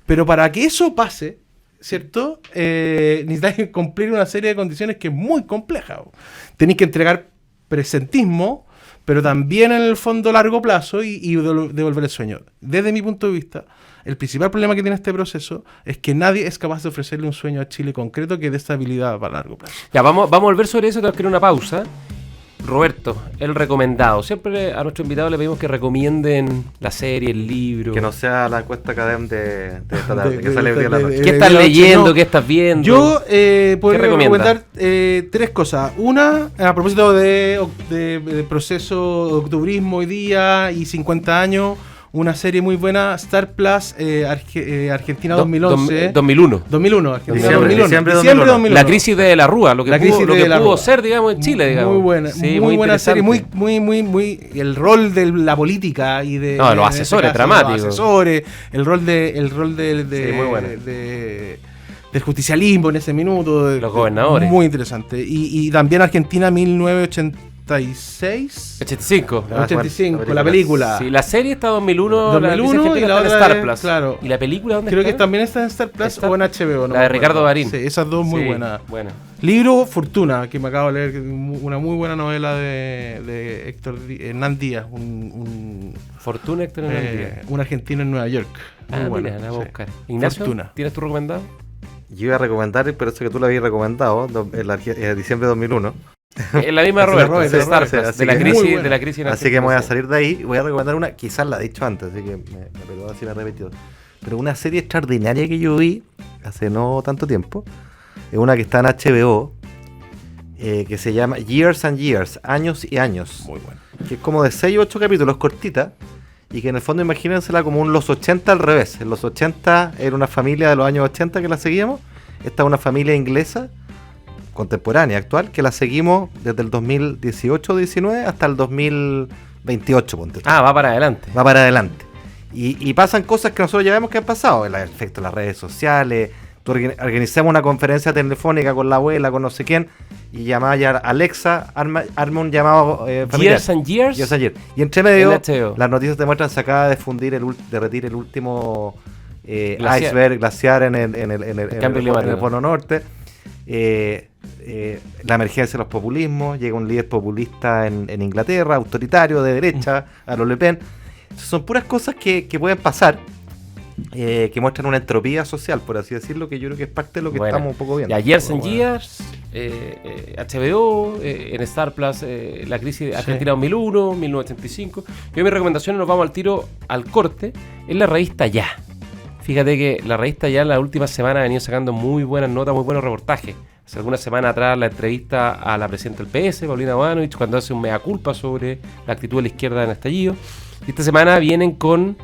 Pero para que eso pase, ¿cierto? Necesitáis cumplir una serie de condiciones que es muy compleja. Tenéis que entregar presentismo, pero también en el fondo largo plazo y devolver el sueño. Desde mi punto de vista, el principal problema que tiene este proceso es que nadie es capaz de ofrecerle un sueño a Chile concreto que dé estabilidad para largo plazo. Ya, vamos a volver sobre eso, tenemos que ir a una pausa. Roberto, el recomendado. Siempre a nuestros invitados le pedimos que recomienden la serie, el libro. Que no sea la encuesta Cadem de esta tarde, que sale de la noche. ¿Qué estás leyendo? ¿Qué estás viendo? Yo puedo recomendar 3 cosas. Una, a propósito de proceso de octubrismo hoy día y 50 años, una serie muy buena, Star Plus, Argentina 2011. 2001. 2001, Argentina Diciembre 2001. La crisis de la Rúa, lo que pudo ser, digamos, en Chile, digamos. Muy buena, sí, muy buena serie, muy el rol de la política y de los asesores dramáticos. Los asesores, el rol del justicialismo en ese minuto, los gobernadores. Muy interesante. Y también Argentina 1985, la película. Sí, la serie está 2001 y la otra Star Plus. Claro. ¿Y la película dónde Creo está? que también está en Star Plus o en HBO. La de Ricardo Darín. Sí, esas dos muy buenas. Bueno. Libro Fortuna, que me acabo de leer, una muy buena novela de Héctor Hernán Díaz. Fortuna Héctor Hernán Díaz. Un argentino en Nueva York. Muy buena, la voy a buscar. Ignacio, Fortuna. ¿Tienes tu recomendado? Yo iba a recomendar, pero eso que tú lo habías recomendado, en diciembre de 2001. En la misma Roberto, de Star Plus, de la crisis en Así que me voy a salir de ahí y voy a recomendar una, quizás la he dicho antes, así que me perdón si la he repetido. Pero una serie extraordinaria que yo vi hace no tanto tiempo, es una que está en HBO, que se llama Years and Years, Años y Años. Muy bueno. Que es como de 6 o 8 capítulos, cortita, y que en el fondo imagínensela como un los 80 al revés. En los 80 era una familia de los años 80 que la seguíamos, esta es una familia inglesa, contemporánea, actual, que la seguimos desde el 2018-19 hasta el 2028, ponte. Va para adelante. Va para adelante. Y pasan cosas que nosotros ya vemos que han pasado, el efecto de las redes sociales. Organizamos una conferencia telefónica con la abuela, con no sé quién, y llamaba ya Alexa, arma un llamado familiar. Years and Years. Years and Years. Y entre medio, las noticias te muestran, se acaba de derretir el último iceberg glaciar en el Polo Norte. La emergencia de los populismos, llega un líder populista en Inglaterra, autoritario, de derecha, a los Le Pen. Entonces son puras cosas que pueden pasar, que muestran una entropía social, por así decirlo, que yo creo que es parte de lo que estamos un poco viendo. Years and Years, HBO, en Star Plus, la crisis de Argentina 2001, 1985. Yo mi recomendación, nos vamos al tiro, al corte, es la revista Ya. Fíjate que la revista Ya en la última semana ha venido sacando muy buenas notas, muy buenos reportajes. Hace algunas semanas atrás la entrevista a la presidenta del PS, Paulina Bodanovich, cuando hace un mea culpa sobre la actitud de la izquierda en estallido. Y esta semana vienen con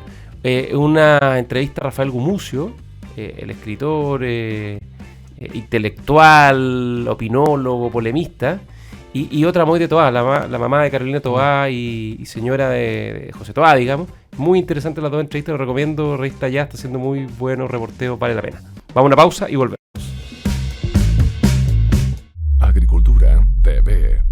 una entrevista a Rafael Gumucio, el escritor, intelectual, opinólogo, polemista, y otra muy de Toá, la mamá de Carolina Toá y señora de José Toá, digamos. Muy interesante las dos entrevistas, lo recomiendo. Revista Ya está haciendo muy buenos reporteos, vale la pena. Vamos a una pausa y volvemos. Agricultura TV.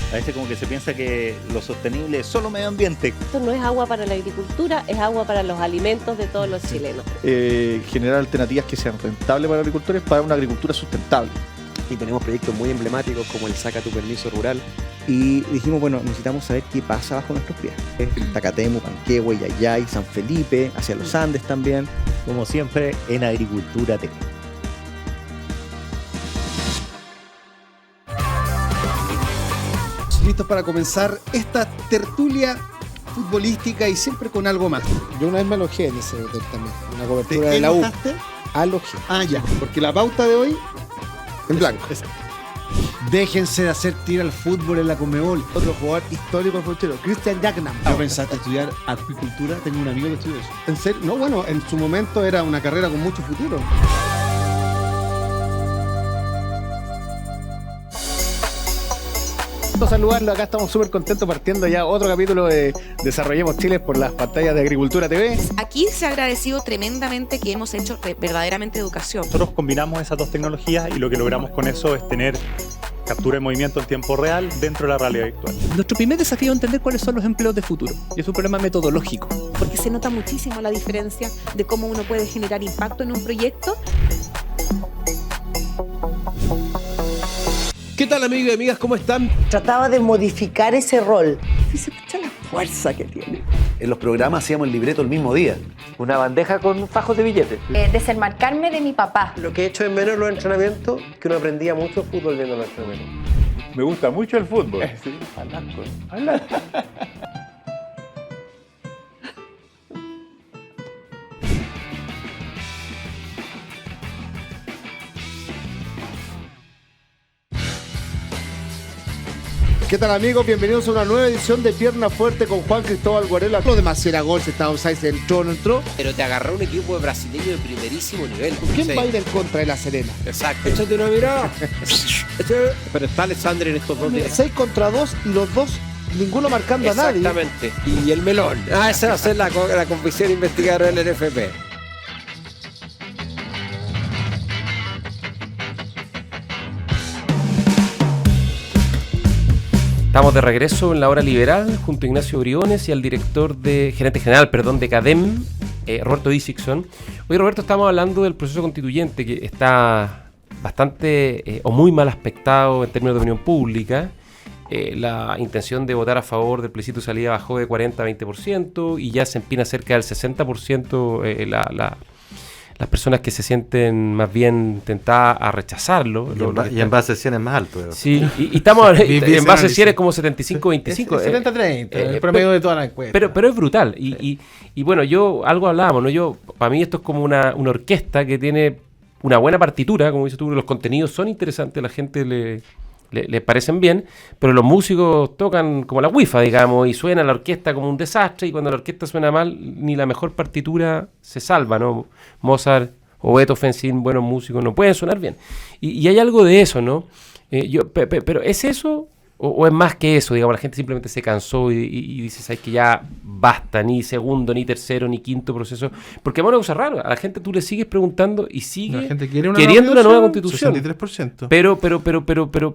A veces como que se piensa que lo sostenible es solo medio ambiente. Esto no es agua para la agricultura, es agua para los alimentos de todos los chilenos. Generar alternativas que sean rentables para los agricultores para una agricultura sustentable. Y tenemos proyectos muy emblemáticos como el Saca tu Permiso Rural, Y dijimos, bueno, necesitamos saber qué pasa bajo nuestros pies. Tacatemu, Panquehue, Yayay, San Felipe, hacia los Andes también. Como siempre, en Agricultura TV. Listos para comenzar esta tertulia futbolística y siempre con algo más. Yo una vez me alojé en ese hotel también, una cobertura de la U. Alojé. Ah, ya, porque la pauta de hoy en blanco. Déjense de hacer tira al fútbol en la Conmebol. Otro jugador histórico fronchero, Christian Jacknam. ¿No pensaste estudiar acuicultura? Tengo un amigo que estudió eso. ¿En serio? No, bueno, en su momento era una carrera con mucho futuro. Saludarlo, acá estamos súper contentos partiendo ya otro capítulo de Desarrollemos Chile por las pantallas de Agricultura TV. Aquí se ha agradecido tremendamente que hemos hecho verdaderamente educación. Nosotros combinamos esas dos tecnologías y lo que logramos con eso es tener captura de movimiento en tiempo real dentro de la realidad virtual. Nuestro primer desafío es entender cuáles son los empleos de futuro. Y es un problema metodológico. Porque se nota muchísimo la diferencia de cómo uno puede generar impacto en un proyecto. ¿Qué tal, amigos y amigas? ¿Cómo están? Trataba de modificar ese rol. Y se escucha la fuerza que tiene. En los programas hacíamos el libreto el mismo día. Una bandeja con fajos de billetes. Desenmarcarme de mi papá. Lo que he hecho en menos en los entrenamientos, que uno aprendía mucho fútbol viendo los entrenamientos. Me gusta mucho el fútbol. Sí, falasco. ¿Qué tal, amigos? Bienvenidos a una nueva edición de Pierna Fuerte con Juan Cristóbal Guarela. Lo demás era gol, si estaba offside, entró o no entró. Pero te agarró un equipo de brasileño de primerísimo nivel. ¿Quién va a ir en contra de La Serena? Exacto. Échate una mirada. Pero está Alexander en estos dos días. 6 contra 2 y los dos, ninguno marcando a nadie. Exactamente. Y el melón. Esa va a ser la comisión investigadora del NFP. Estamos de regreso en la hora liberal junto a Ignacio Briones y al gerente general de CADEM, Roberto Dixon. Hoy, Roberto, estamos hablando del proceso constituyente que está bastante o muy mal aspectado en términos de opinión pública. La intención de votar a favor del plebiscito de salida bajó de 40 a 20% y ya se empina cerca del 60% las personas que se sienten más bien tentadas a rechazarlo. Y en base a 100 es más alto. Sí, y estamos en base a 100 es como 75-25. 70-30, el promedio de toda la encuesta. Pero es brutal. Y bueno, algo hablábamos, ¿no? Para mí esto es como una orquesta que tiene una buena partitura, como dices tú, los contenidos son interesantes, la gente le parecen bien, pero los músicos tocan como la wifa, digamos, y suena la orquesta como un desastre, y cuando la orquesta suena mal, ni la mejor partitura se salva, ¿no? Mozart o Beethoven sin buenos músicos no pueden sonar bien. Y hay algo de eso, ¿no? Pero ¿es eso o es más que eso? Digamos, la gente simplemente se cansó y dice, ¿sabes que ya basta? Ni segundo, ni tercero, ni quinto proceso. Porque es una cosa rara. A la gente tú le sigues preguntando y sigue queriendo una nueva constitución. 63%.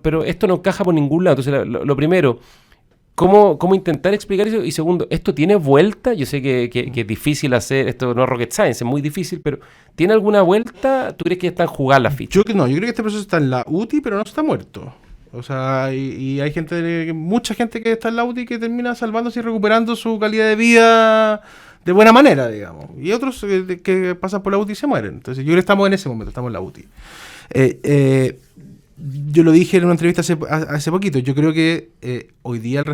Pero esto no encaja por ningún lado. Entonces, lo primero, ¿cómo intentar explicar eso? Y segundo, ¿esto tiene vuelta? Yo sé que es difícil hacer, esto no es rocket science, es muy difícil, pero ¿tiene alguna vuelta? ¿Tú crees que ya están jugadas las fichas? Yo creo que este proceso está en la UTI, pero no está muerto. O sea, y hay mucha gente que está en la UTI que termina salvándose y recuperando su calidad de vida de buena manera, digamos. Y otros que pasan por la UTI y se mueren. Entonces, yo creo que estamos en ese momento, estamos en la UTI. Yo lo dije en una entrevista hace poquito. Yo creo que hoy día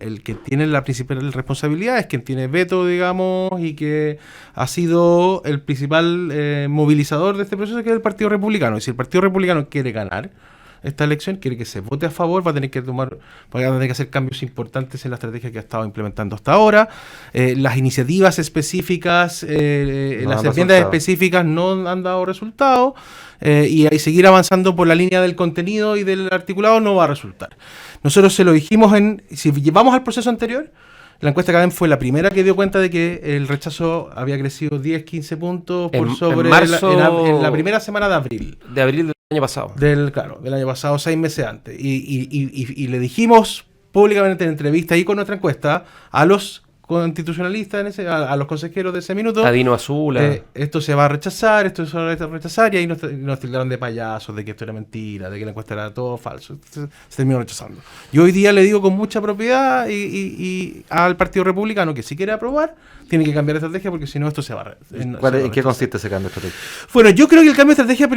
el que tiene la principal responsabilidad es quien tiene veto, digamos, y que ha sido el principal movilizador de este proceso, que es el Partido Republicano. Y si el Partido Republicano quiere ganar esta elección, quiere que se vote a favor, va a tener que hacer cambios importantes en la estrategia que ha estado implementando hasta ahora. Las iniciativas específicas, las enmiendas específicas no han dado resultado, y seguir avanzando por la línea del contenido y del articulado no va a resultar. Nosotros se lo dijimos si llevamos al proceso anterior, la encuesta CADEM fue la primera que dio cuenta de que el rechazo había crecido 10-15 puntos por sobre en la primera semana de abril. De abril del año pasado. Del año pasado, 6 meses antes. Y le dijimos públicamente en entrevista y con nuestra encuesta a los constitucionalistas, a los consejeros de ese minuto. A Dino Azula. Esto se va a rechazar, esto se va a rechazar, y ahí nos tildaron de payasos, de que esto era mentira, de que la encuesta era todo falso. Entonces, se terminó rechazando. Yo hoy día le digo con mucha propiedad y al Partido Republicano que si quiere aprobar, tiene que cambiar de estrategia, porque si no esto se va a ¿En qué consiste ese cambio de estrategia? Bueno, yo creo que el cambio de estrategia,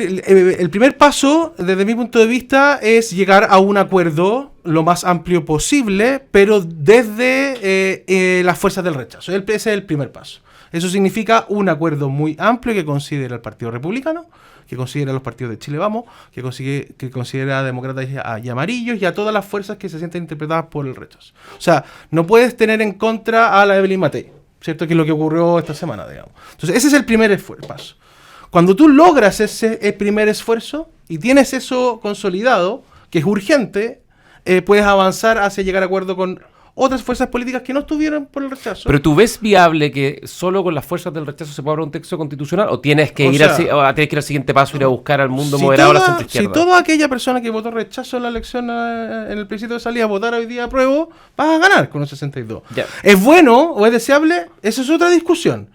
el primer paso, desde mi punto de vista, es llegar a un acuerdo lo más amplio posible, pero desde las fuerzas del rechazo. Ese es el primer paso. Eso significa un acuerdo muy amplio que considera al Partido Republicano, que considera a los partidos de Chile Vamos, que considera a demócratas y amarillos y a todas las fuerzas que se sienten interpretadas por el rechazo. O sea, no puedes tener en contra a la Evelyn Matei, ¿cierto? Que es lo que ocurrió esta semana, digamos. Entonces, ese es el primer paso. Cuando tú logras ese primer esfuerzo y tienes eso consolidado, que es urgente, puedes avanzar hacia llegar a acuerdo con otras fuerzas políticas que no estuvieron por el rechazo. ¿Pero tú ves viable que solo con las fuerzas del rechazo se pueda abrir un texto constitucional? ¿O tienes que ir al siguiente paso, ir a buscar al mundo moderado, a la centroizquierda? Si toda aquella persona que votó rechazo en la elección en el plebiscito de salida votara hoy día apruebo, vas a ganar con un 62. Ya. ¿Es bueno o es deseable? Esa es otra discusión.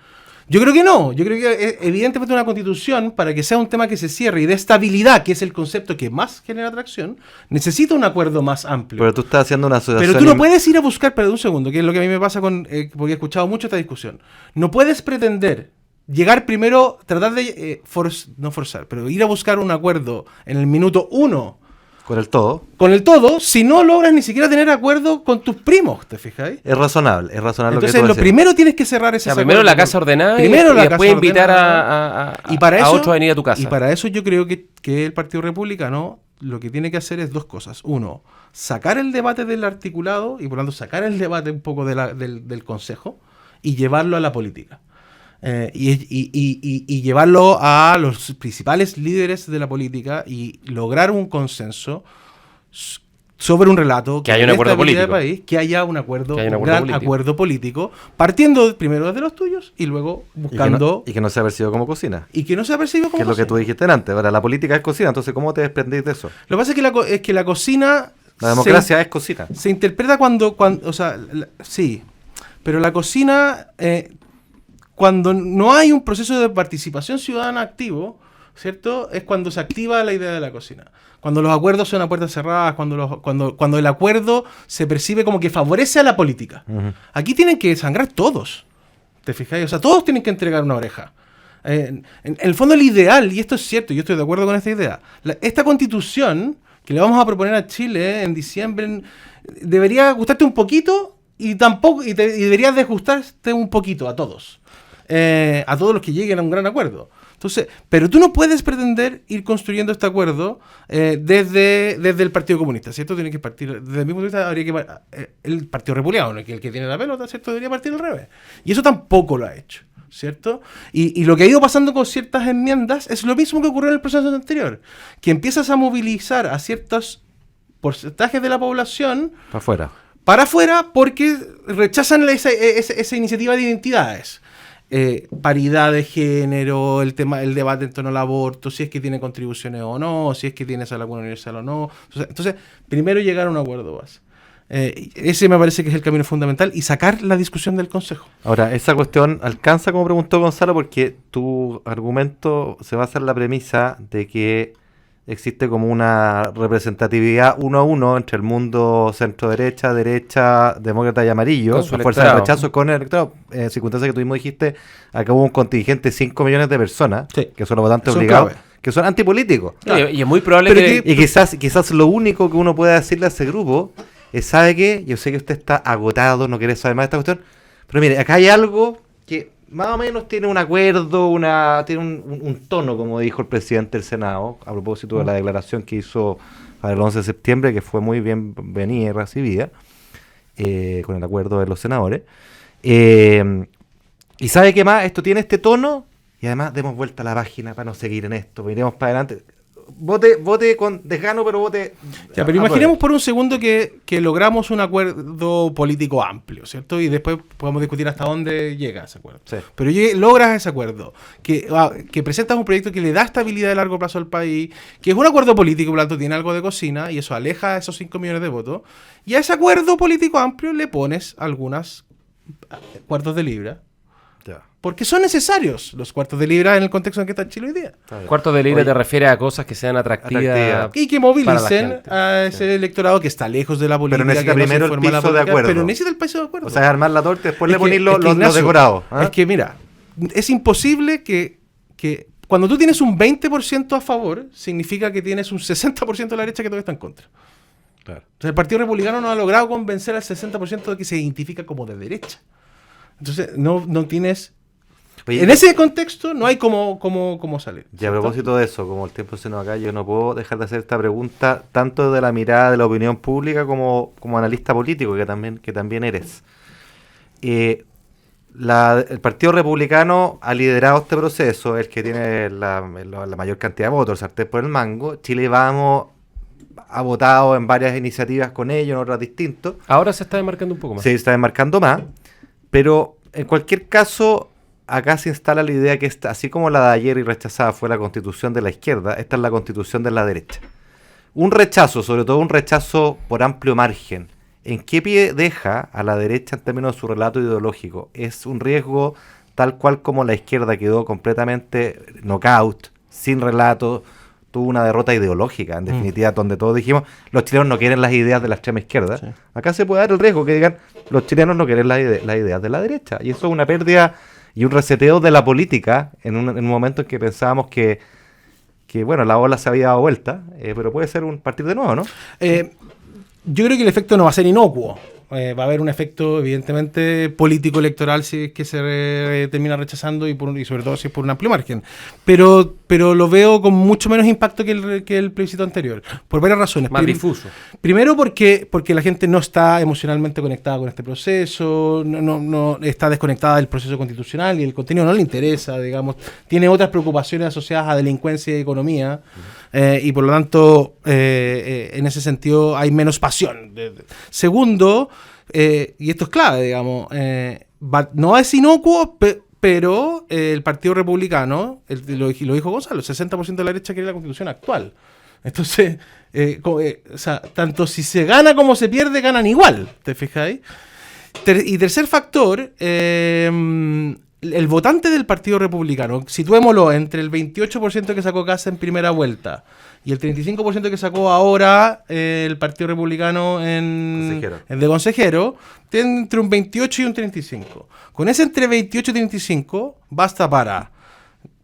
Yo creo que no. Yo creo que evidentemente una constitución, para que sea un tema que se cierre y de estabilidad, que es el concepto que más genera atracción, necesita un acuerdo más amplio. Pero tú estás haciendo una asociación... Pero tú no puedes ir a buscar, perdón un segundo, que es lo que a mí me pasa porque he escuchado mucho esta discusión. No puedes pretender llegar primero, tratar de no forzar, pero ir a buscar un acuerdo en el minuto 1 con el todo. Con el todo, si no logras ni siquiera tener acuerdo con tus primos, ¿te fijáis? Es razonable Entonces, lo que tú lo primero tienes que cerrar ese acuerdo. Primero la casa ordenada y después invitar a otros a venir a tu casa. Y para eso yo creo que el Partido Republicano lo que tiene que hacer es dos cosas. Uno, sacar el debate del articulado y por lo tanto sacar el debate un poco del Consejo y llevarlo a la política. Y llevarlo a los principales líderes de la política y lograr un consenso sobre un relato que haya un acuerdo político, país, que haya un acuerdo, acuerdo político, partiendo primero desde los tuyos y luego buscando y que no sea percibido como cocina. Y que no sea percibido como cocina. Que es lo que tú dijiste antes. Ahora, la política es cocina, entonces ¿cómo te desprendís de eso? Lo que pasa es que la cocina... La democracia es cocina. Se interpreta cuando o sea, sí, pero la cocina... cuando no hay un proceso de participación ciudadana activo, ¿cierto? Es cuando se activa la idea de la cocina. Cuando los acuerdos son a puertas cerradas, cuando el acuerdo se percibe como que favorece a la política. Uh-huh. Aquí tienen que sangrar todos, ¿te fijáis? O sea, todos tienen que entregar una oreja. En el fondo el ideal, y esto es cierto, yo estoy de acuerdo con esta idea, esta constitución que le vamos a proponer a Chile en diciembre, debería gustarte un poquito y debería desgustarte un poquito a todos. A todos los que lleguen a un gran acuerdo. Entonces, pero tú no puedes pretender ir construyendo este acuerdo desde el Partido Comunista, ¿cierto? Tiene que partir, desde mi punto de vista, habría que el Partido Republicano, el que tiene la pelota, ¿cierto? Debería partir al revés. Y eso tampoco lo ha hecho, ¿cierto? Y lo que ha ido pasando con ciertas enmiendas es lo mismo que ocurrió en el proceso anterior, que empiezas a movilizar a ciertos porcentajes de la población para afuera porque rechazan esa iniciativa de identidades. Paridad de género, el debate en torno al aborto, si es que tiene contribuciones o no, si es que tiene esa laguna universal o no. Entonces, primero llegar a un acuerdo base. Ese me parece que es el camino fundamental y sacar la discusión del Consejo. Ahora, esa cuestión alcanza, como preguntó Gonzalo, porque tu argumento se basa en la premisa de que existe como una representatividad 1-1 entre el mundo centro-derecha, demócrata y amarillo, la fuerza de rechazo con el electorado. Circunstancia que tú mismo dijiste, acá hubo un contingente de 5 millones de personas, que son los votantes obligados, que son antipolíticos. Claro. Y es muy probable y quizás lo único que uno puede decirle a ese grupo es, ¿sabe qué? Yo sé que usted está agotado, no quiere saber más de esta cuestión, pero mire, acá hay algo que más o menos tiene un acuerdo, tiene un tono, como dijo el presidente del Senado, a propósito de la declaración que hizo para el 11 de septiembre, que fue muy bienvenida y recibida, con el acuerdo de los senadores. Y ¿sabe qué más? Esto tiene este tono, y además demos vuelta a la página para no seguir en esto, miremos para adelante. Vote con desgano, pero vote... Ya, pero imaginemos por un segundo que logramos un acuerdo político amplio, ¿cierto? Y después podemos discutir hasta dónde llega ese acuerdo. Sí. Pero logras ese acuerdo, que presentas un proyecto que le da estabilidad de largo plazo al país, que es un acuerdo político, por lo tanto tiene algo de cocina, y eso aleja a esos 5 millones de votos, y a ese acuerdo político amplio le pones algunas cuartos de libra. Porque son necesarios los cuartos de libra en el contexto en que está Chile hoy día. Cuartos de libra te refiere a cosas que sean atractivas y que movilicen a ese electorado que está lejos de la política. Pero necesita primero el piso de acuerdo. Pero necesita el piso de acuerdo. O sea, armar la torta y después le poner los decorados. Es que mira, es imposible que cuando tú tienes un 20% a favor, significa que tienes un 60% de la derecha que todavía está en contra. Claro. O sea, el Partido Republicano no ha logrado convencer al 60% de que se identifica como de derecha. Entonces, no tienes... Oye, en ese contexto no hay cómo salir. Y a propósito de eso, como el tiempo se nos acaba, yo no puedo dejar de hacer esta pregunta tanto de la mirada de la opinión pública como analista político que también eres. El Partido Republicano ha liderado este proceso, el que tiene la mayor cantidad de votos, el sartén por el mango. Chile Vamos ha votado en varias iniciativas con ellos, en otras distintos. Ahora se está demarcando un poco más. Se está demarcando más, pero en cualquier caso... Acá se instala la idea que así como la de ayer y rechazada fue la constitución de la izquierda, esta es la constitución de la derecha. Un rechazo, sobre todo un rechazo por amplio margen, ¿en qué pie deja a la derecha en términos de su relato ideológico? Es un riesgo tal cual como la izquierda quedó completamente knockout, sin relato, tuvo una derrota ideológica, en definitiva, donde todos dijimos, los chilenos no quieren las ideas de la extrema izquierda. Sí. Acá se puede dar el riesgo que digan, los chilenos no quieren las ideas de la derecha, y eso es una pérdida... Y un reseteo de la política en un momento en que pensábamos que bueno, la ola se había dado vuelta, pero puede ser un partir de nuevo, ¿no? Yo creo que el efecto no va a ser inocuo. Va a haber un efecto, evidentemente, político-electoral si es que se termina rechazando y sobre todo si es por un amplio margen. Pero lo veo con mucho menos impacto que el plebiscito anterior, por varias razones. Más difuso. Primero porque la gente no está emocionalmente conectada con este proceso, no está desconectada del proceso constitucional y el contenido no le interesa, digamos. Tiene otras preocupaciones asociadas a delincuencia y economía. Y por lo tanto, en ese sentido hay menos pasión. Segundo, y esto es clave, digamos, no es inocuo, pero el Partido Republicano, lo dijo Gonzalo, el 60% de la derecha quiere la Constitución actual. Entonces, o sea, tanto si se gana como se pierde, ganan igual, ¿te fijáis? Y tercer factor, el votante del Partido Republicano, situémoslo entre el 28% que sacó Kassa en primera vuelta y el 35% que sacó ahora el Partido Republicano de consejero, tiene entre un 28 y un 35. Con ese entre 28 y 35 basta para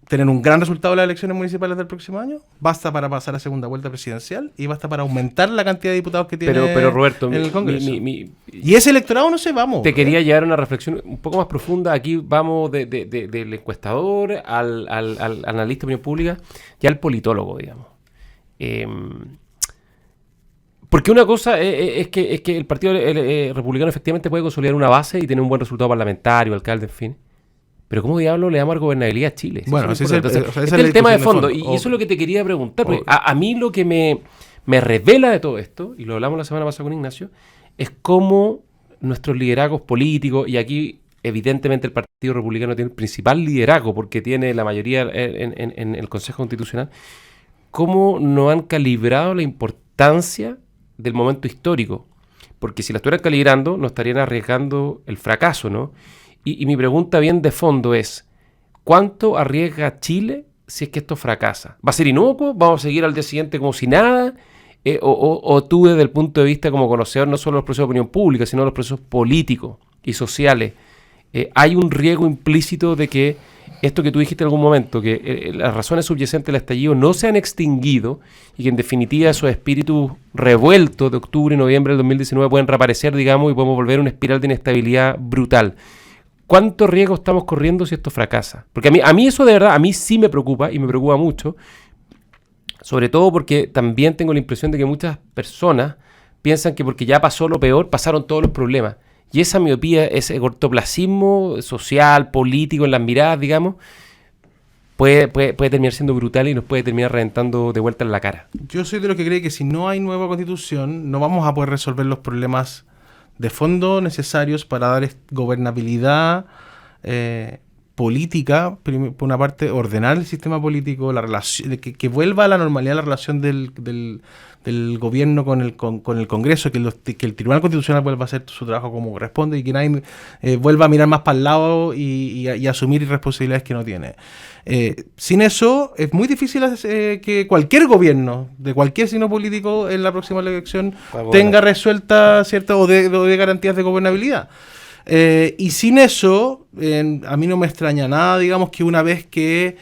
tener un gran resultado en las elecciones municipales del próximo año, basta para pasar a segunda vuelta presidencial y basta para aumentar la cantidad de diputados que tiene pero Roberto, en el Congreso. Y ese electorado no se vamos. Te quería llevar a una reflexión un poco más profunda. Aquí vamos del encuestador al analista de opinión pública y al politólogo, digamos. Porque una cosa es que el Partido Republicano efectivamente puede consolidar una base y tener un buen resultado parlamentario, alcalde, en fin. Pero ¿cómo diablo le damos gobernabilidad a Chile? Bueno, ese es el tema de fondo. Y eso es lo que te quería preguntar. Porque a mí lo que me revela de todo esto, y lo hablamos la semana pasada con Ignacio, es cómo nuestros liderazgos políticos, y aquí evidentemente el Partido Republicano tiene el principal liderazgo porque tiene la mayoría en el Consejo Constitucional, cómo no han calibrado la importancia del momento histórico. Porque si la estuvieran calibrando, no estarían arriesgando el fracaso, ¿no? Y mi pregunta bien de fondo es, ¿cuánto arriesga Chile si es que esto fracasa? ¿Va a ser inocuo? ¿Vamos a seguir al día siguiente como si nada? ¿O tú desde el punto de vista como conocedor no solo de los procesos de opinión pública, sino de los procesos políticos y sociales, hay un riesgo implícito de que esto que tú dijiste en algún momento, que las razones subyacentes del estallido no se han extinguido y que en definitiva esos espíritus revueltos de octubre y noviembre del 2019 pueden reaparecer, digamos, y podemos volver a una espiral de inestabilidad brutal? ¿Cuánto riesgo estamos corriendo si esto fracasa? Porque a mí eso de verdad, a mí sí me preocupa y me preocupa mucho, sobre todo porque también tengo la impresión de que muchas personas piensan que porque ya pasó lo peor, pasaron todos los problemas. Y esa miopía, ese cortoplacismo social, político en las miradas, digamos, puede terminar siendo brutal y nos puede terminar reventando de vuelta en la cara. Yo soy de los que cree que si no hay nueva constitución, no vamos a poder resolver los problemas de fondo necesarios para dar gobernabilidad política, por una parte, ordenar el sistema político, la relación, que vuelva a la normalidad la relación del gobierno con el Congreso, que el Tribunal Constitucional vuelva a hacer su trabajo como corresponde y que nadie vuelva a mirar más para el lado y asumir responsabilidades que no tiene. Sin eso, es muy difícil que cualquier gobierno, de cualquier signo político, en la próxima elección tenga resuelta cierta o de garantías de gobernabilidad. Y sin eso, a mí no me extraña nada, digamos, que una vez que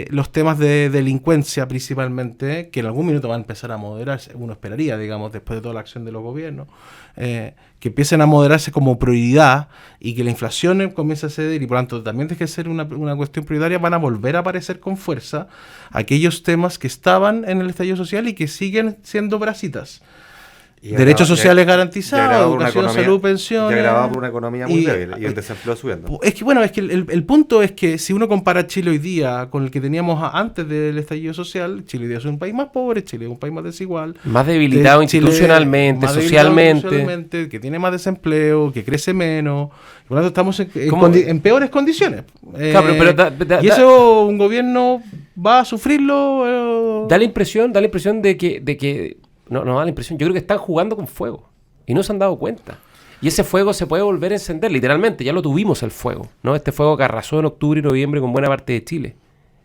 los temas de delincuencia principalmente, que en algún minuto van a empezar a moderarse, uno esperaría, digamos, después de toda la acción de los gobiernos, que empiecen a moderarse como prioridad y que la inflación comience a ceder y por lo tanto también deje de ser una cuestión prioritaria, van a volver a aparecer con fuerza aquellos temas que estaban en el estallido social y que siguen siendo bracitas. Derechos sociales garantizados, educación, salud, pensiones. Ya grabado por una economía muy débil y el desempleo subiendo. Es que el punto es que si uno compara Chile hoy día con el que teníamos antes del estallido social, Chile hoy día es un país más pobre, Chile es un país más desigual. Más debilitado institucionalmente, socialmente. Que tiene más desempleo, que crece menos. Por lo tanto, estamos en peores condiciones. Y eso un gobierno va a sufrirlo. Da la impresión de que no da la impresión. Yo creo que están jugando con fuego y no se han dado cuenta. Y ese fuego se puede volver a encender, literalmente. Ya lo tuvimos el fuego, ¿no? Este fuego que arrasó en octubre y noviembre con buena parte de Chile.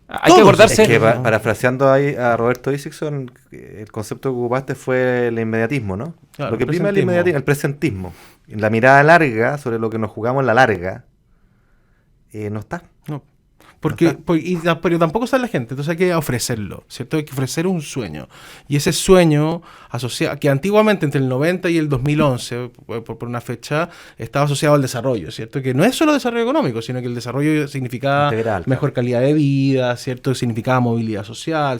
Hay que acordarse. Es que parafraseando ahí a Roberto Isaacson, el concepto que ocupaste fue el inmediatismo, ¿no? Claro, lo que prima es el inmediatismo, el presentismo. La mirada larga sobre lo que nos jugamos en la larga no está. No. Pero tampoco sabe la gente, entonces hay que ofrecerlo, ¿cierto? Hay que ofrecer un sueño. Y ese sueño asociado, que antiguamente entre el 90 y el 2011, por una fecha, estaba asociado al desarrollo, ¿cierto? Que no es solo desarrollo económico, sino que el desarrollo significaba mejor calidad de vida, ¿cierto? Significaba movilidad social,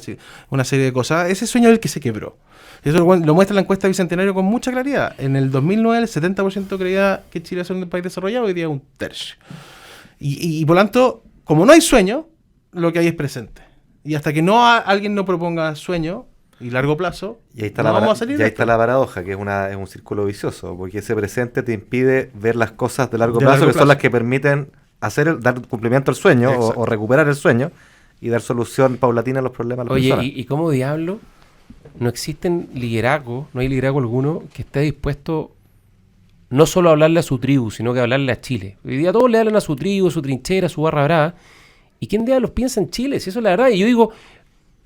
una serie de cosas. Ese sueño es el que se quebró. Eso lo muestra la encuesta Bicentenario con mucha claridad. En el 2009 el 70% creía que Chile es un país desarrollado, hoy día un tercio. Y por lo tanto, como no hay sueño, lo que hay es presente. Y hasta que alguien no proponga sueño y largo plazo, y ahí está vamos a salir. Y ahí está la paradoja, que es un círculo vicioso, porque ese presente te impide ver las cosas de largo plazo, son las que permiten dar cumplimiento al sueño o recuperar el sueño y dar solución paulatina a los problemas de las personas. ¿Y cómo diablo no existen liderazgo, no hay liderazgo alguno que esté dispuesto no solo a hablarle a su tribu, sino que a hablarle a Chile? Hoy día todos le hablan a su tribu, a su trinchera, a su barra brava. ¿Y quién diablos piensa en Chile? Si eso es la verdad. Y yo digo,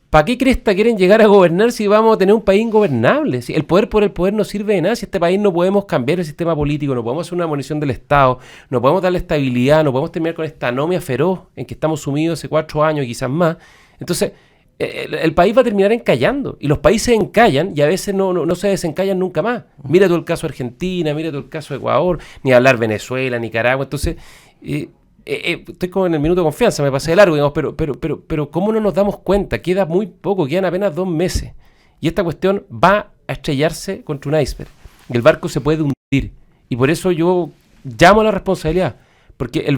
¿para qué cresta quieren llegar a gobernar si vamos a tener un país ingobernable? Si el poder por el poder no sirve de nada. Si este país no podemos cambiar el sistema político, no podemos hacer una abolición del Estado, no podemos darle estabilidad, no podemos terminar con esta anomia feroz en que estamos sumidos hace 4 años, quizás más. Entonces, el país va a terminar encallando. Y los países encallan y a veces no se desencallan nunca más. Mira tú el caso de Argentina, mira tú el caso de Ecuador, ni hablar Venezuela, Nicaragua. Entonces, estoy como en el minuto de confianza, me pasé de largo, digamos, pero ¿cómo no nos damos cuenta? Queda muy poco, quedan apenas 2 meses. Y esta cuestión va a estrellarse contra un iceberg. Y el barco se puede hundir. Y por eso yo llamo a la responsabilidad. Porque el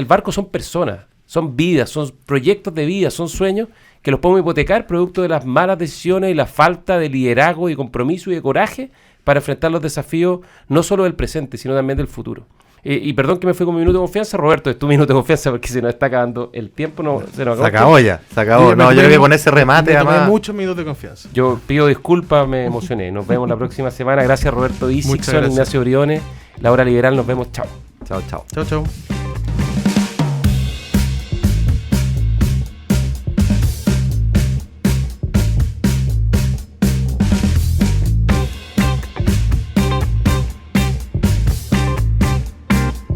barco son personas, son vidas, son proyectos de vida, son sueños que los podemos hipotecar producto de las malas decisiones y la falta de liderazgo y compromiso y de coraje para enfrentar los desafíos no solo del presente, sino también del futuro. Y perdón que me fui con mi minuto de confianza, Roberto, es tu minuto de confianza porque se nos está acabando el tiempo. Se acabó ya. Se acabó. No, yo creo que con ese remate además. Muchos minutos de confianza. Yo pido disculpas, me emocioné. Nos vemos la próxima semana. Gracias Roberto Isaacson, Ignacio Briones, La Hora Liberal. Nos vemos. Chao. Chao, chao. Chao, chao.